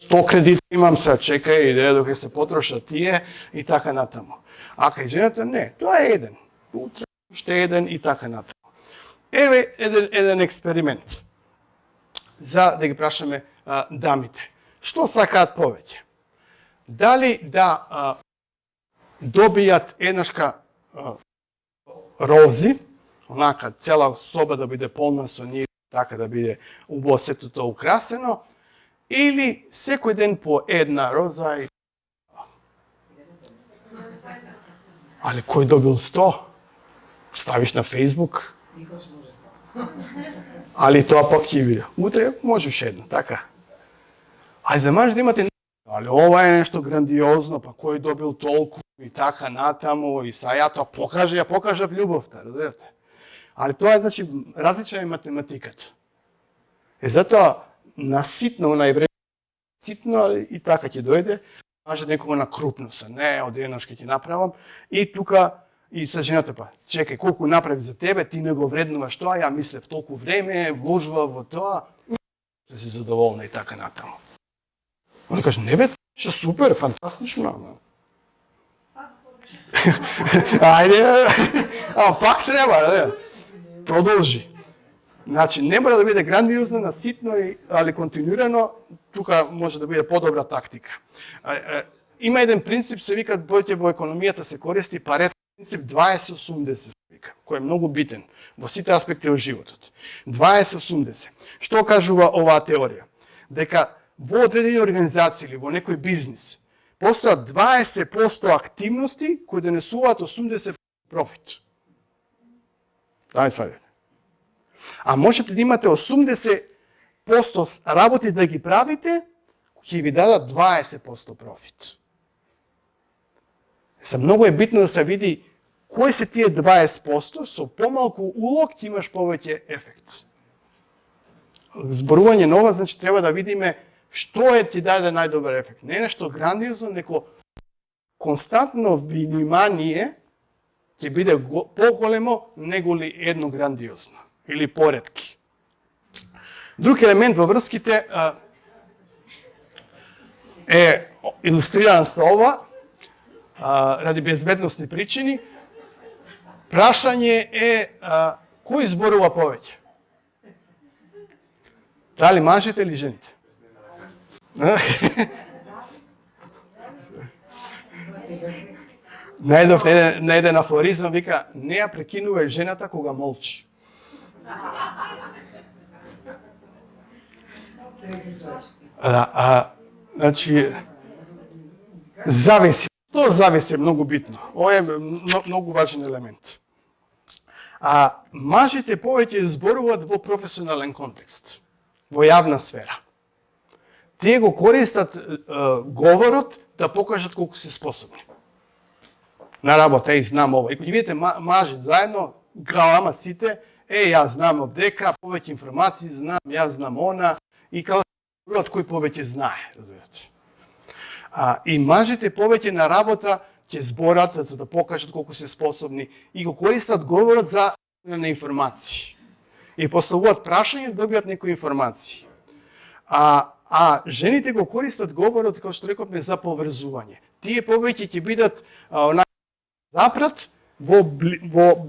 100 кредити имам се, чекај, докато се потрошат тие и така натаму. А кај жената не, тоа е еден. Утре уште еден и така натаму. Еве еден експеримент за да ги прашаме дамите. Што сакаат повеќе? Дали да добијат еднашка рози, онака цела соба да биде полна со нив, така да биде убаво сето тоа украсено, или секој ден по една роза и... Али кој добил 100? Ставиш на Фейсбук? Али тоа пак ќе биде. Утре можеш едно, така? Али за маж да имате... Али ова е нешто грандиозно, па кој добил толку и така натаму, и са ја тоа покажав љубовта, разбирате? Али тоа е, значи, различна е математиката. Затоа, наситно на евреј, ситно и така ќе дојде, може некого на крупно се, не, од еднаш ќе ти направам, и тука, и со жената па, чекај, колку направи за тебе, ти не го вреднуваш тоа, ја мислев толку време, вложува во тоа, да си задоволна и така натаму. Он каже, не бе, што супер, фантастично. Ајде, пак треба, да. Продолжи. Значи, не мора да биде грандиозно, наситно, али континуирано, тука може да биде подобра тактика. Има еден принцип, се вика, бојте во економијата се користи парет, принцип 20-80 се вика, кој е многу битен во сите аспекти од животот. 20-80. Што кажува оваа теорија? Дека во одредени организации или во некој бизнис постојат 20% активности кои донесуваат 80% профит. Дај сваѓате. А можете да имате 80% работи да ги правите, ќе ви дадат 20% профит. Многу е битно да се види кои се тие 20%, со помалку улог ќе имаш повеќе ефект. Зборување нова, значи треба да видиме што е ти даде најдобар ефект. Не нешто грандиозно, неко константно внимание ќе биде поголемо неголи едно грандиозно или поредки. Друг елемент во врските е илустриран со ова, ради безбедносни причини. Прашање е кој зборува повеќе? Дали мажите или жените? Најдов на еден афоризам, вика, не ја прекинувај жената кога молчи. Значи, зависи. Тоа зависи многу битно. Ова е многу важен елемент. Мажите повеќе зборуваат во професионален контекст, во јавна сфера. Тие го користат говорот да покажат колку се способни. На работа, знам ова. И кога видите мажи заедно, галамат сите, јас знам овдека, повеќе информации знам, јас знам она, и као кој повеќе знае, разбирате. И мажите повеќе на работа ќе зборат за да покажат колку се способни и го користат говорот за на информации. И поставуваат прашање да добијат некои информации. Жените го користат говорот, како што рековме, за поврзување. Тие повеќе ќе бидат запрат во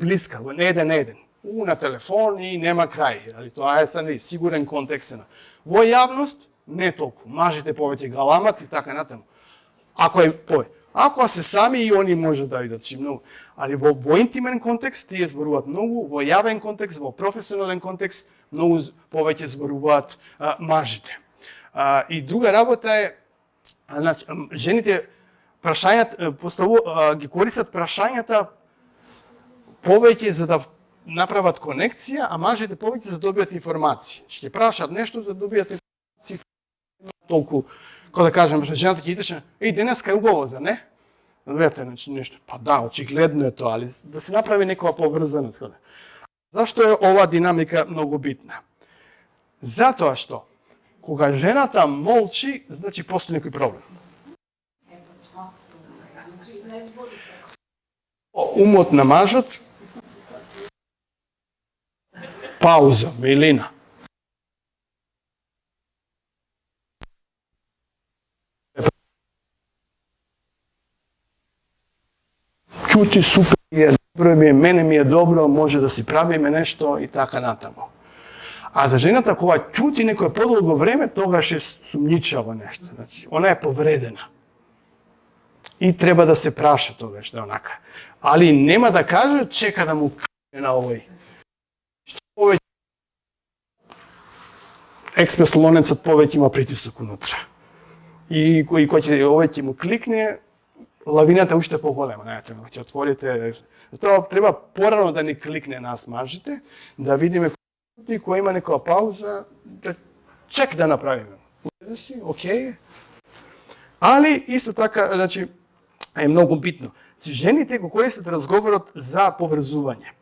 блиска, во еден на еден. На телефон и нема крај. Тоа е сигурен контекст. Во јавност не толку. Мажите повеќе галамат и така натаму. Ако се сами и они може да идат многу. Али во интимен контекст тие зборуваат многу, во јавен контекст, во професионален контекст многу повеќе зборуваат мажите. И друга работа е, значи, жените ги користат прашањата повеќе за да направат конекција, а мажите повеќе за да добијат информации. Ќе прашат нешто за да добијат информации. Толку, кога да кажем, жената ќе идеше, денеска е убаво, за не? Добијате нешто. Да, очигледно е тоа, али да се направи некоја поврзаност. Зашто е ова динамика многу битна? Затоа што, кога жената молчи, значи постои некој проблем. Умот на мажот, пауза, милина. Чути супер, добро ми е, мене ми е добро, може да си правиме нешто и така натаму. А за жената кога чути некој подолго време, тогаш е сумничава нешто. Значи, она е повредена. И треба да се праша тогаш, да онака. Али нема да каже, чека да му каже на овој. Што повеќе експрес лонецот повеќе има притисок унутра. И кој ќе му кликне, лавината уште поголема, знаете, ќе отворите. Тоа треба порано да ни кликне нас мажите, да видиме кој има некоја пауза, да чек да направиме. Да си, окей. Али исто така, значи, е многу битно. Жените го користат разговорот за поврзување.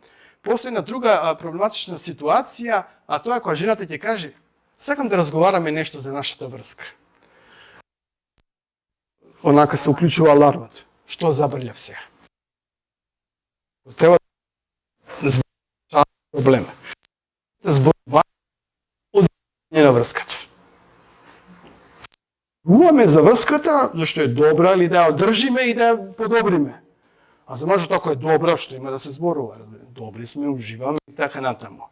Постои една друга проблематична ситуација, а тоа е кога жената ќе каже: "Сакам да разговараме нешто за нашата врска." Онака се уклучува алармот. Што забрљав сега? Треба да зборуваме проблема. Зборуваме одбирање на врската. Зборуваме за врската, зашто е добра, или да ја одржиме и да ја подобриме. А за мажот ако е добра, што има да се зборува? Добри сме, уживаме и така натаму.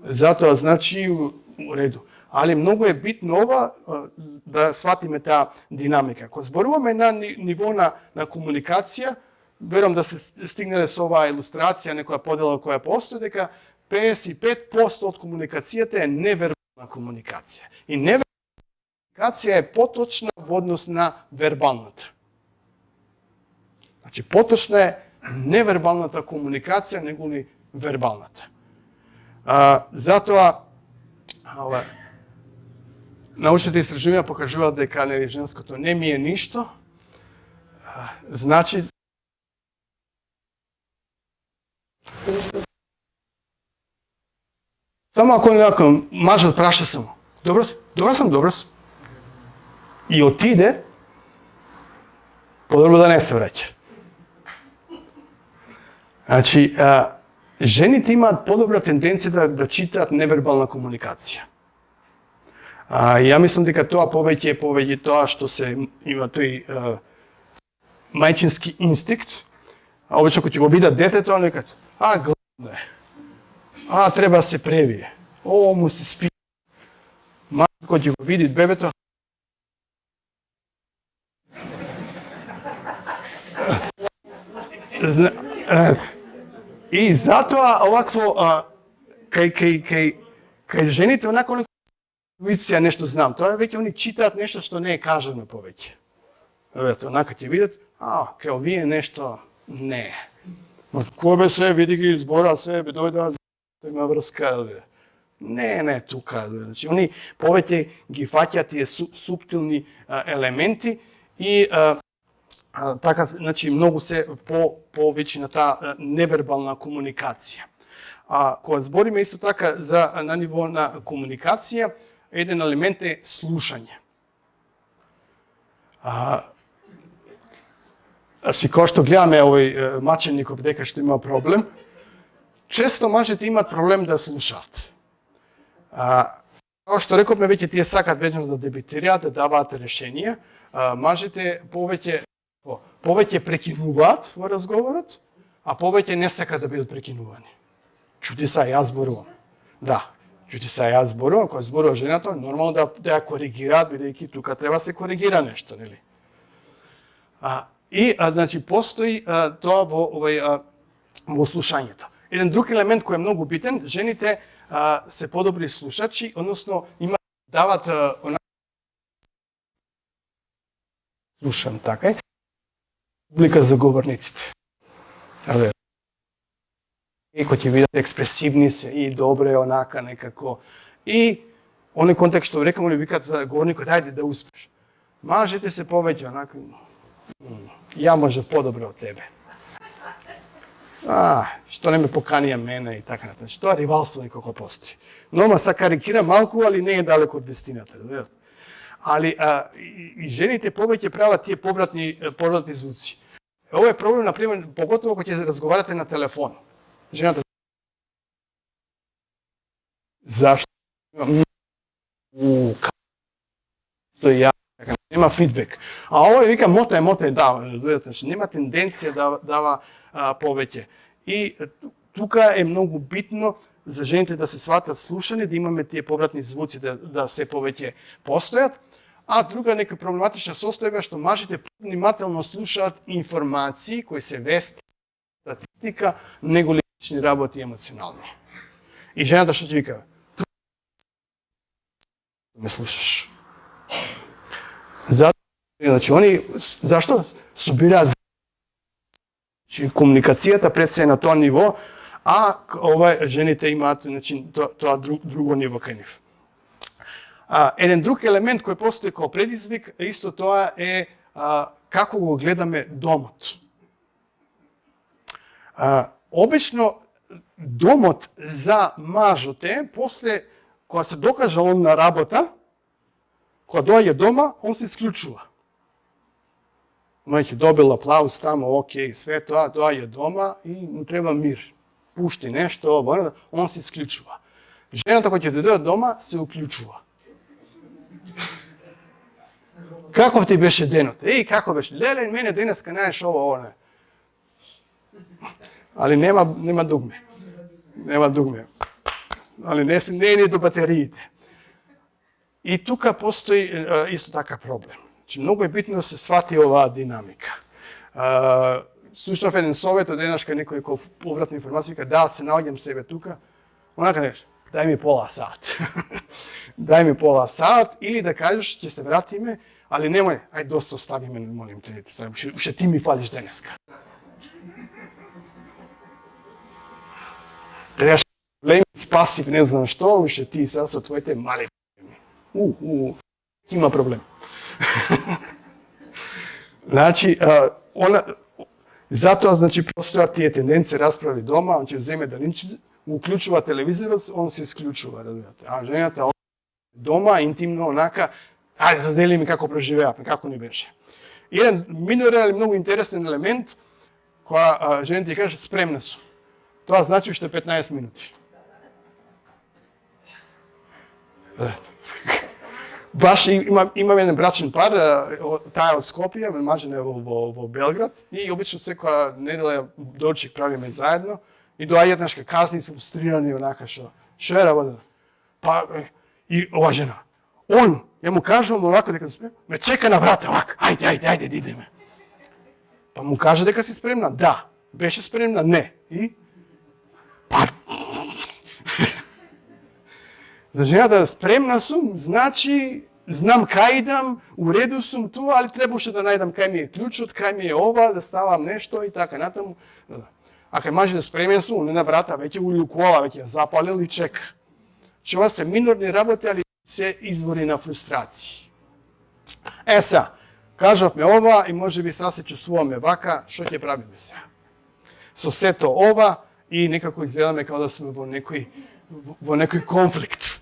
Затоа, значи, у реду. Али многу е битно ова да сватиме таа динамика. Кога зборуваме на ниво на комуникација, верувам да се стигнеле со оваа илустрација, некоја подела која постои, дека 55% од комуникацијата е невербална комуникација. И невербална комуникација е поточна во однос на вербалната. Значи, поточна е невербалната комуникација, неголи вербалната. Затоа, научните истражувања покажуваат дека нели женското не ми е ништо, значи само ако некој мажот праша само, добро сум, и отиде, подобро да не се враќа. Значи, жените имаат подобра тенденција да читаат невербална комуникација. Ја мислам дека тоа повеќе тоа што се има тој мајчински инстинкт. Обично кога ќе го видат детето, они кажат: гладно е. Треба да се превие. Му се спи. Мајка кога ќе го види бебето, и затоа овакво кај жените онако интуиција нешто знам. Тоа веќе они читаат нешто што не е кажано повеќе. Онака ќе видат, кај овие нешто не. Кој бе се, види ги избора се, бе дојда, има врска. Не тука. Значи, они повеќе ги фаќаат тие суптилни елементи и така, значи, многу се повеќе на таа невербална комуникација. Кога збориме исто така за на ниво на комуникација, еден елемент е слушање. Значи, кога што гледаме овој мачеников дека што има проблем, често мажите имаат проблем да слушаат. Како што рековме, веќе тие сакаат веднаш да дебитираат, да даваат решенија. Мажите повеќе прекинуваат во разговорот, а повеќе не сакаат да бидат прекинувани. Чути се, јас зборувам. Да, чути се, јас зборувам, кога зборува жената, нормално да ја коригираат, бидејќи тука треба се коригира нешто, нели? Значи, постои тоа во слушањето. Еден друг елемент кој е многу битен, жените се подобри слушачи, односно дават слушам така публика за говорниците. И кој ќе видат експресивни се и добре онака некако. И оној контекст што рекам, они викаат за говорникот, ајде да успеш. Мажите се повеќе онака, ја може подобро од тебе. Што не ме поканија мене и така натаму. Тоа ривалство некако постои. Норма се карикира малку, али не е далеко од вистината. Али и жените повеќе прават тие повратни звуци. Ова е проблем, например, поготово кога ќе разговарате на телефон. Жената зашто? Ја нема фидбек. Овој вика моте, да, нема тенденција да дава повеќе. И тука е многу битно за жените да се сватат слушани, да имаме тие повратни звуци да се повеќе постојат. А друга нека проблематична состојба што мажите внимателно слушаат информации кои се вести, статистика, него лични работи емоционални. И жената што ти вика? Ме слушаш. Значи, они, зашто? Собираат. Значи, комуникацијата пред се на тоа ниво, а жените имаат, значи, тоа друго ниво кај нив. Еден друг елемент кој постои како предизвик, исто тоа е како го гледаме домот. Обично домот за мажот е, после, кога се докажа он на работа, кога доаѓа дома, он се исклучува. Мајќи добил аплауз тамо, окей, све тоа, доаѓа дома и му треба мир. Пушти нешто, он се исклучува. Жената која ќе дојде дома, се уклучува. Каков ти беше денот? Како беше? Леле, мене денеска знаеш ово, не. Али нема дугме. Нема дугме. Али не е ни до батериите. И тука постои исто така проблем. Значи, многу е битно да се свати оваа динамика. Слушнав еден совет од денашка некој кој повратна информација, вика, да, се наоѓам себе тука, онака неш, дај ми пола сат. Дај ми пола сат, или да кажеш, ќе се вратиме, али немој, ај доста остави ме, молим те, уште ти ми фалиш денеска. Требаш проблеми, спасив, не знам што, уште ти са со твоите мали проблеми. има проблем. Значи, затоа, значи, постојат тие тенденции, расправи дома, он ќе земе далинче, уклучува телевизорот, он се исклучува, разбирате. А жената дома, интимно, онака, ајде да делиме како преживеавме, како ни беше. Еден минорен, многу интересен елемент, која жените ти каже, спремна сум. Тоа значи уште 15 минути. Баш имам еден брачен пар, таа од Скопје, мажен е во Белград, и обично секоја недела дочек правиме заедно, и доаѓа еднаш казни, се фрустрирани, онака што е работа? Па, и ова жена, ја му кажувам овако дека ме чека на врата, овака, ајде, да идеме. Па му кажа дека си спремна, да. Беше спремна, не. И? Па... За жената спремна сум, значи, знам кај идам, уреду сум тоа, али требаше да најдам кај ми е клучот, кај ми е ова, да ставам нешто и така натаму. А кај мажи да спремен сум, не на врата, веќе улукола, веќе ја запалил и чека. Че ова се минорни работи, али се извори на фрустрации. Са, кажавме ова и може би са се чувствуваме вака, што ќе правиме сега? Со сето ова и некако изгледаме како да сме во некој конфликт.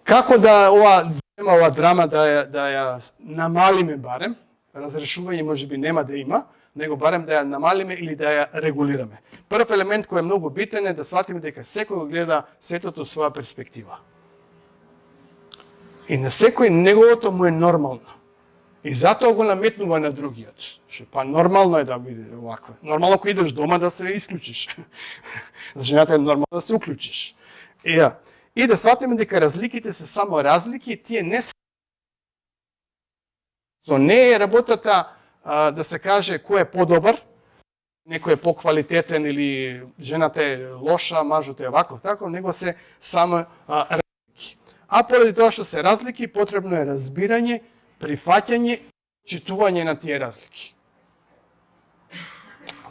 Како да ова драма да ја намалиме барем, разрешување може би нема да има, него барем да ја намалиме или да ја регулираме. Прв елемент кој е многу битен е да сватиме дека секој гледа светото од своја перспектива. И на секој неговото му е нормално. И затоа го наметнува на другиот. Па нормално е да биде овакво. Нормално кога идеш дома да се исклучиш. За жената е нормално да се уклучиш. И да сватиме дека разликите се само разлики, тие не се... То не е работата да се каже кој е подобар, некој е поквалитетен или жената е лоша, мажот е ваков, тако, него се само разлики. А поради тоа што се разлики, потребно е разбирање, прифаќање, читување на тие разлики.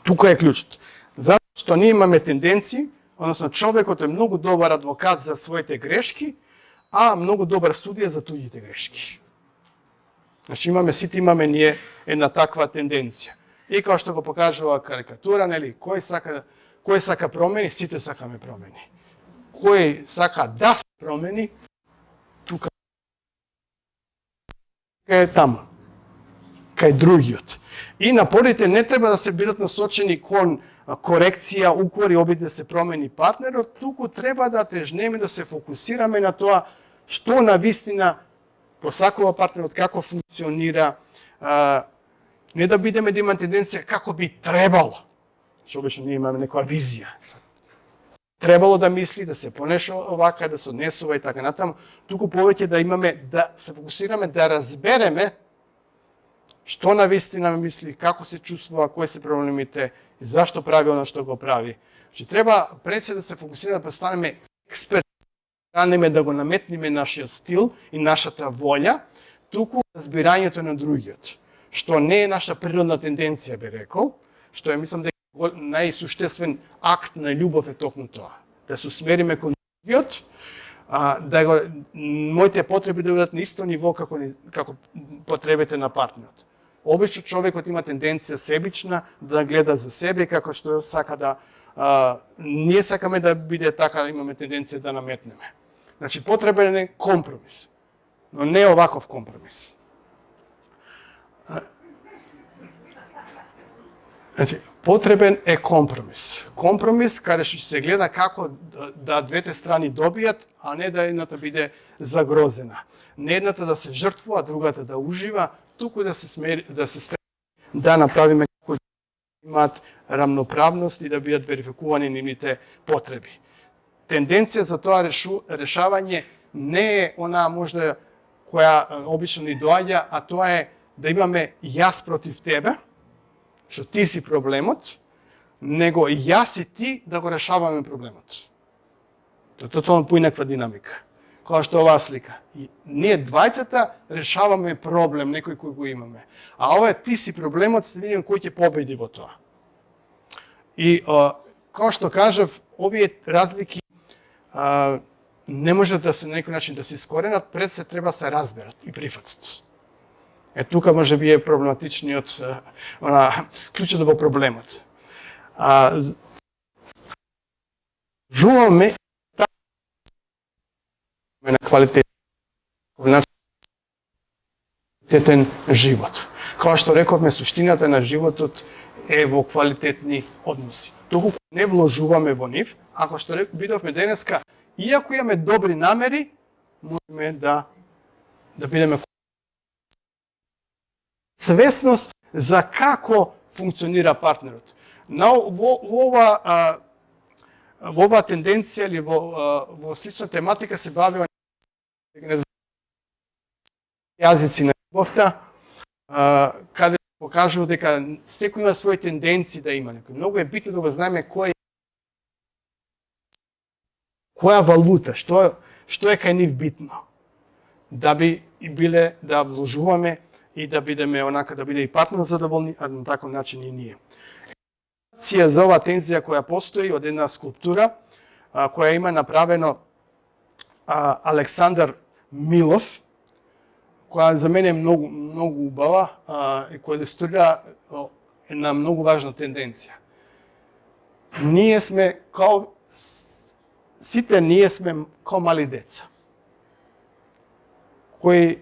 Тука е клучот. Затоа што ние имаме тенденции, односно човекот е многу добар адвокат за своите грешки, а многу добар судија за туѓите грешки. Значи сите имаме ние една таква тенденција. И како што го покажува карикатура, нели, кој сака промени, сите сакаме промени. Кој сака да се промени, тука е таму, кај другиот. И напорите не треба да се бидат насочени кон корекција, укори, обид да се промени партнерот, туку треба да тежнеме, да се фокусираме на тоа што навистина посакува партнерот, како функционира, не да бидеме да има тенденција како би требало, што обично ние имаме некоја визија. Требало да мисли, да се понеша овака, да се однесува и така натаму, туку повеќе да имаме, да се фокусираме, да разбереме што навистина мисли, како се чувствува, кои се проблемите и зашто прави оно што го прави. Значи треба пред се да се фокусираме, да станеме експерти, да го наметниме нашиот стил и нашата волја, туку разбирањето на другиот, што не е наша природна тенденција, би рекол, што е, мислам, дека најсуштествен акт на љубов е токму тоа. Да се усмериме кон другиот, моите потреби да бидат на исто ниво како потребите на партнерот. Обично човекот има тенденција себична да гледа за себе, како што сака да... ние сакаме да биде така, имаме тенденција да наметнеме. Значи, потребен е компромис, но не оваков компромис. Значи, потребен е компромис. Компромис каде што се гледа како да двете страни добијат, а не да едната биде загрозена. Не едната да се жртвува, другата да ужива, туку да се стреми да направиме како да имаат рамноправност и да бидат верификувани нивните потреби. Тенденција за тоа решавање не е она можда која обично ни доаѓа, а тоа е да имаме јас против тебе, што ти си проблемот, него јас и ти да го решаваме проблемот. Тоа е тотално поинаква динамика. Која што оваа слика. Ние двајцата решаваме проблем, некој кој го имаме. А ова е ти си проблемот, се видим кој ќе победи во тоа. И, како што кажав, овие разлики не може да се на некој начин да се искоренат, пред се треба се разберат и прифатат. Тука може би е проблематичниот, клучот во проблемот. Жуваме на квалитетен живот. Као што рековме, суштината на животот е во квалитетни односи. Доколку не вложуваме во нив, ако што видовме денеска, иако имаме добри намери, можеме да бидеме свесност за како функционира партнерот. Во ова тенденција или во слична тематика се бавио јазици на љубовта, каде покажува дека секој има своји тенденции да има некој. Многу е битно да го знаеме која валута, што е кај нив битно. Да би биле да вложуваме и да бидеме онака, да биде и партнер задоволни, а на таков начин и ние. За оваа тензија која постои од една скулптура, која има направено Александар Милов, која за мене е многу убава и која илустрира една многу важна тенденција. Ние сме сите ние сме као мали деца, кои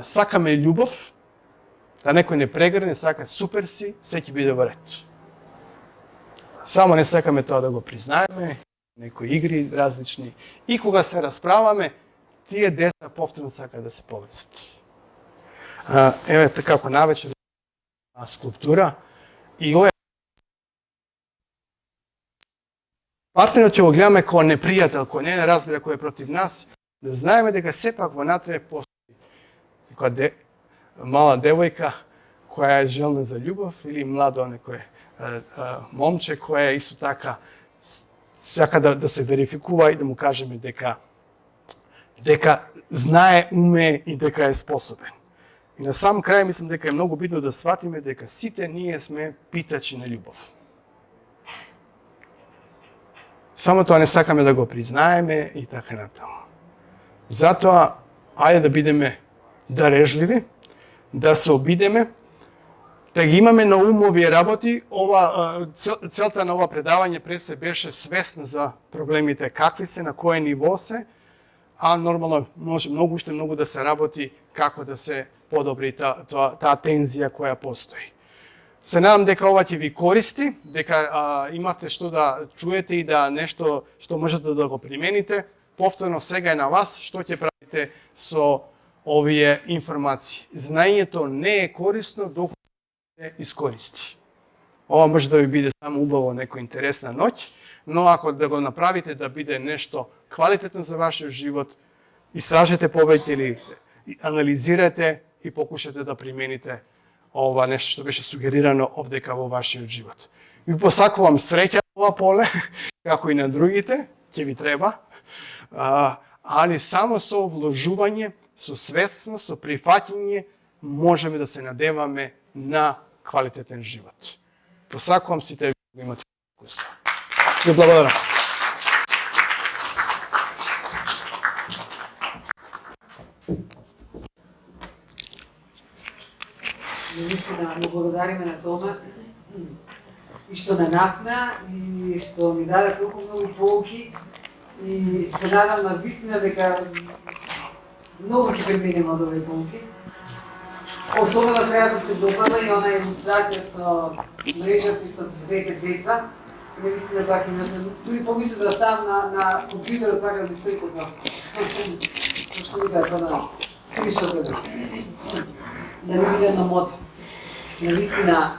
сакаме љубов, да некој не прегрне, сака супер си, секи биде во ред. Само не сакаме тоа да го признаеме, некои игри различни. И кога се расправаме, тие деца повторно сакаат да се поврзат. Еве така како навечер скулптура и ова партнерот ќе го гледаме како непријател, кој не разбира кој е против нас, да знаеме дека сепак внатре постои некоја мала девојка која е желна за љубов или младо некој момче кој исто така сака да се верификува и да му кажеме дека знае, уме и дека е способен. И на сам крај мислам дека е многу битно да сватиме дека сите ние сме питачи на љубов. Само тоа не сакаме да го признаеме и така натаму. Затоа, ајде да бидеме дарежливи, да се обидеме, да ги имаме на ум овие работи. Целта на ова предавање пред се беше свесно за проблемите какви се, на кое ниво се, а нормално може многу да се работи како да се подобри таа тензија која постои. Се надам дека ова ќе ви користи, дека имате што да чуете и да нешто што можете да го примените. Повторно сега е на вас што ќе правите со овие информации. Знаењето не е корисно доколку се искористи. Ова може да ви биде само убаво некоја интересна ноќ, но ако да го направите да биде нешто квалитетно за вашиот живот, истражете повеќе или анализирате и покушате да примените ова нешто што беше сугерирано овдека во вашиот живот. Ви посакувам среќа во ова поле, како и на другите, ќе ви треба, али само со вложување, со свесност, со прифаќање можеме да се надеваме на квалитетен живот. Посакувам сите ви да имате искуство. Ви благодарам. Наистина му благодариме на Тома и што не насмеа и што ни даде толку многу полуки и се надам на вистина дека многу ќе преминеме од овие полуки. Особено крајот се допада и она илустрација со мрежата и со двете деца. Наистина тоа ќе ми дури помислам да ставам на компјутерот така да ми стои код него. Што ми даде тоа скриншот да не биде на мото. Наистина,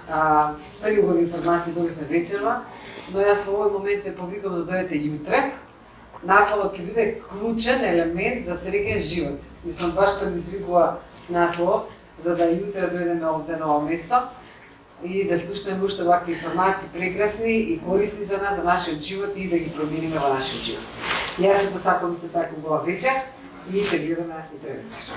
први убави информации добивме вечерва, но јас во овој момент ве повикам да дојдете јутре. Насловот ќе биде клучен елемент за среќен живот. Мислам, баш предизвикува наслов, за да јутре дојдеме овде на ово место и да слушнеме уште вакви информации прекрасни и корисни за нас, за нашиот живот и да ги промениме во нашиот живот. Јас ви посакувам се така убава вечер и се гледаме утре вечер.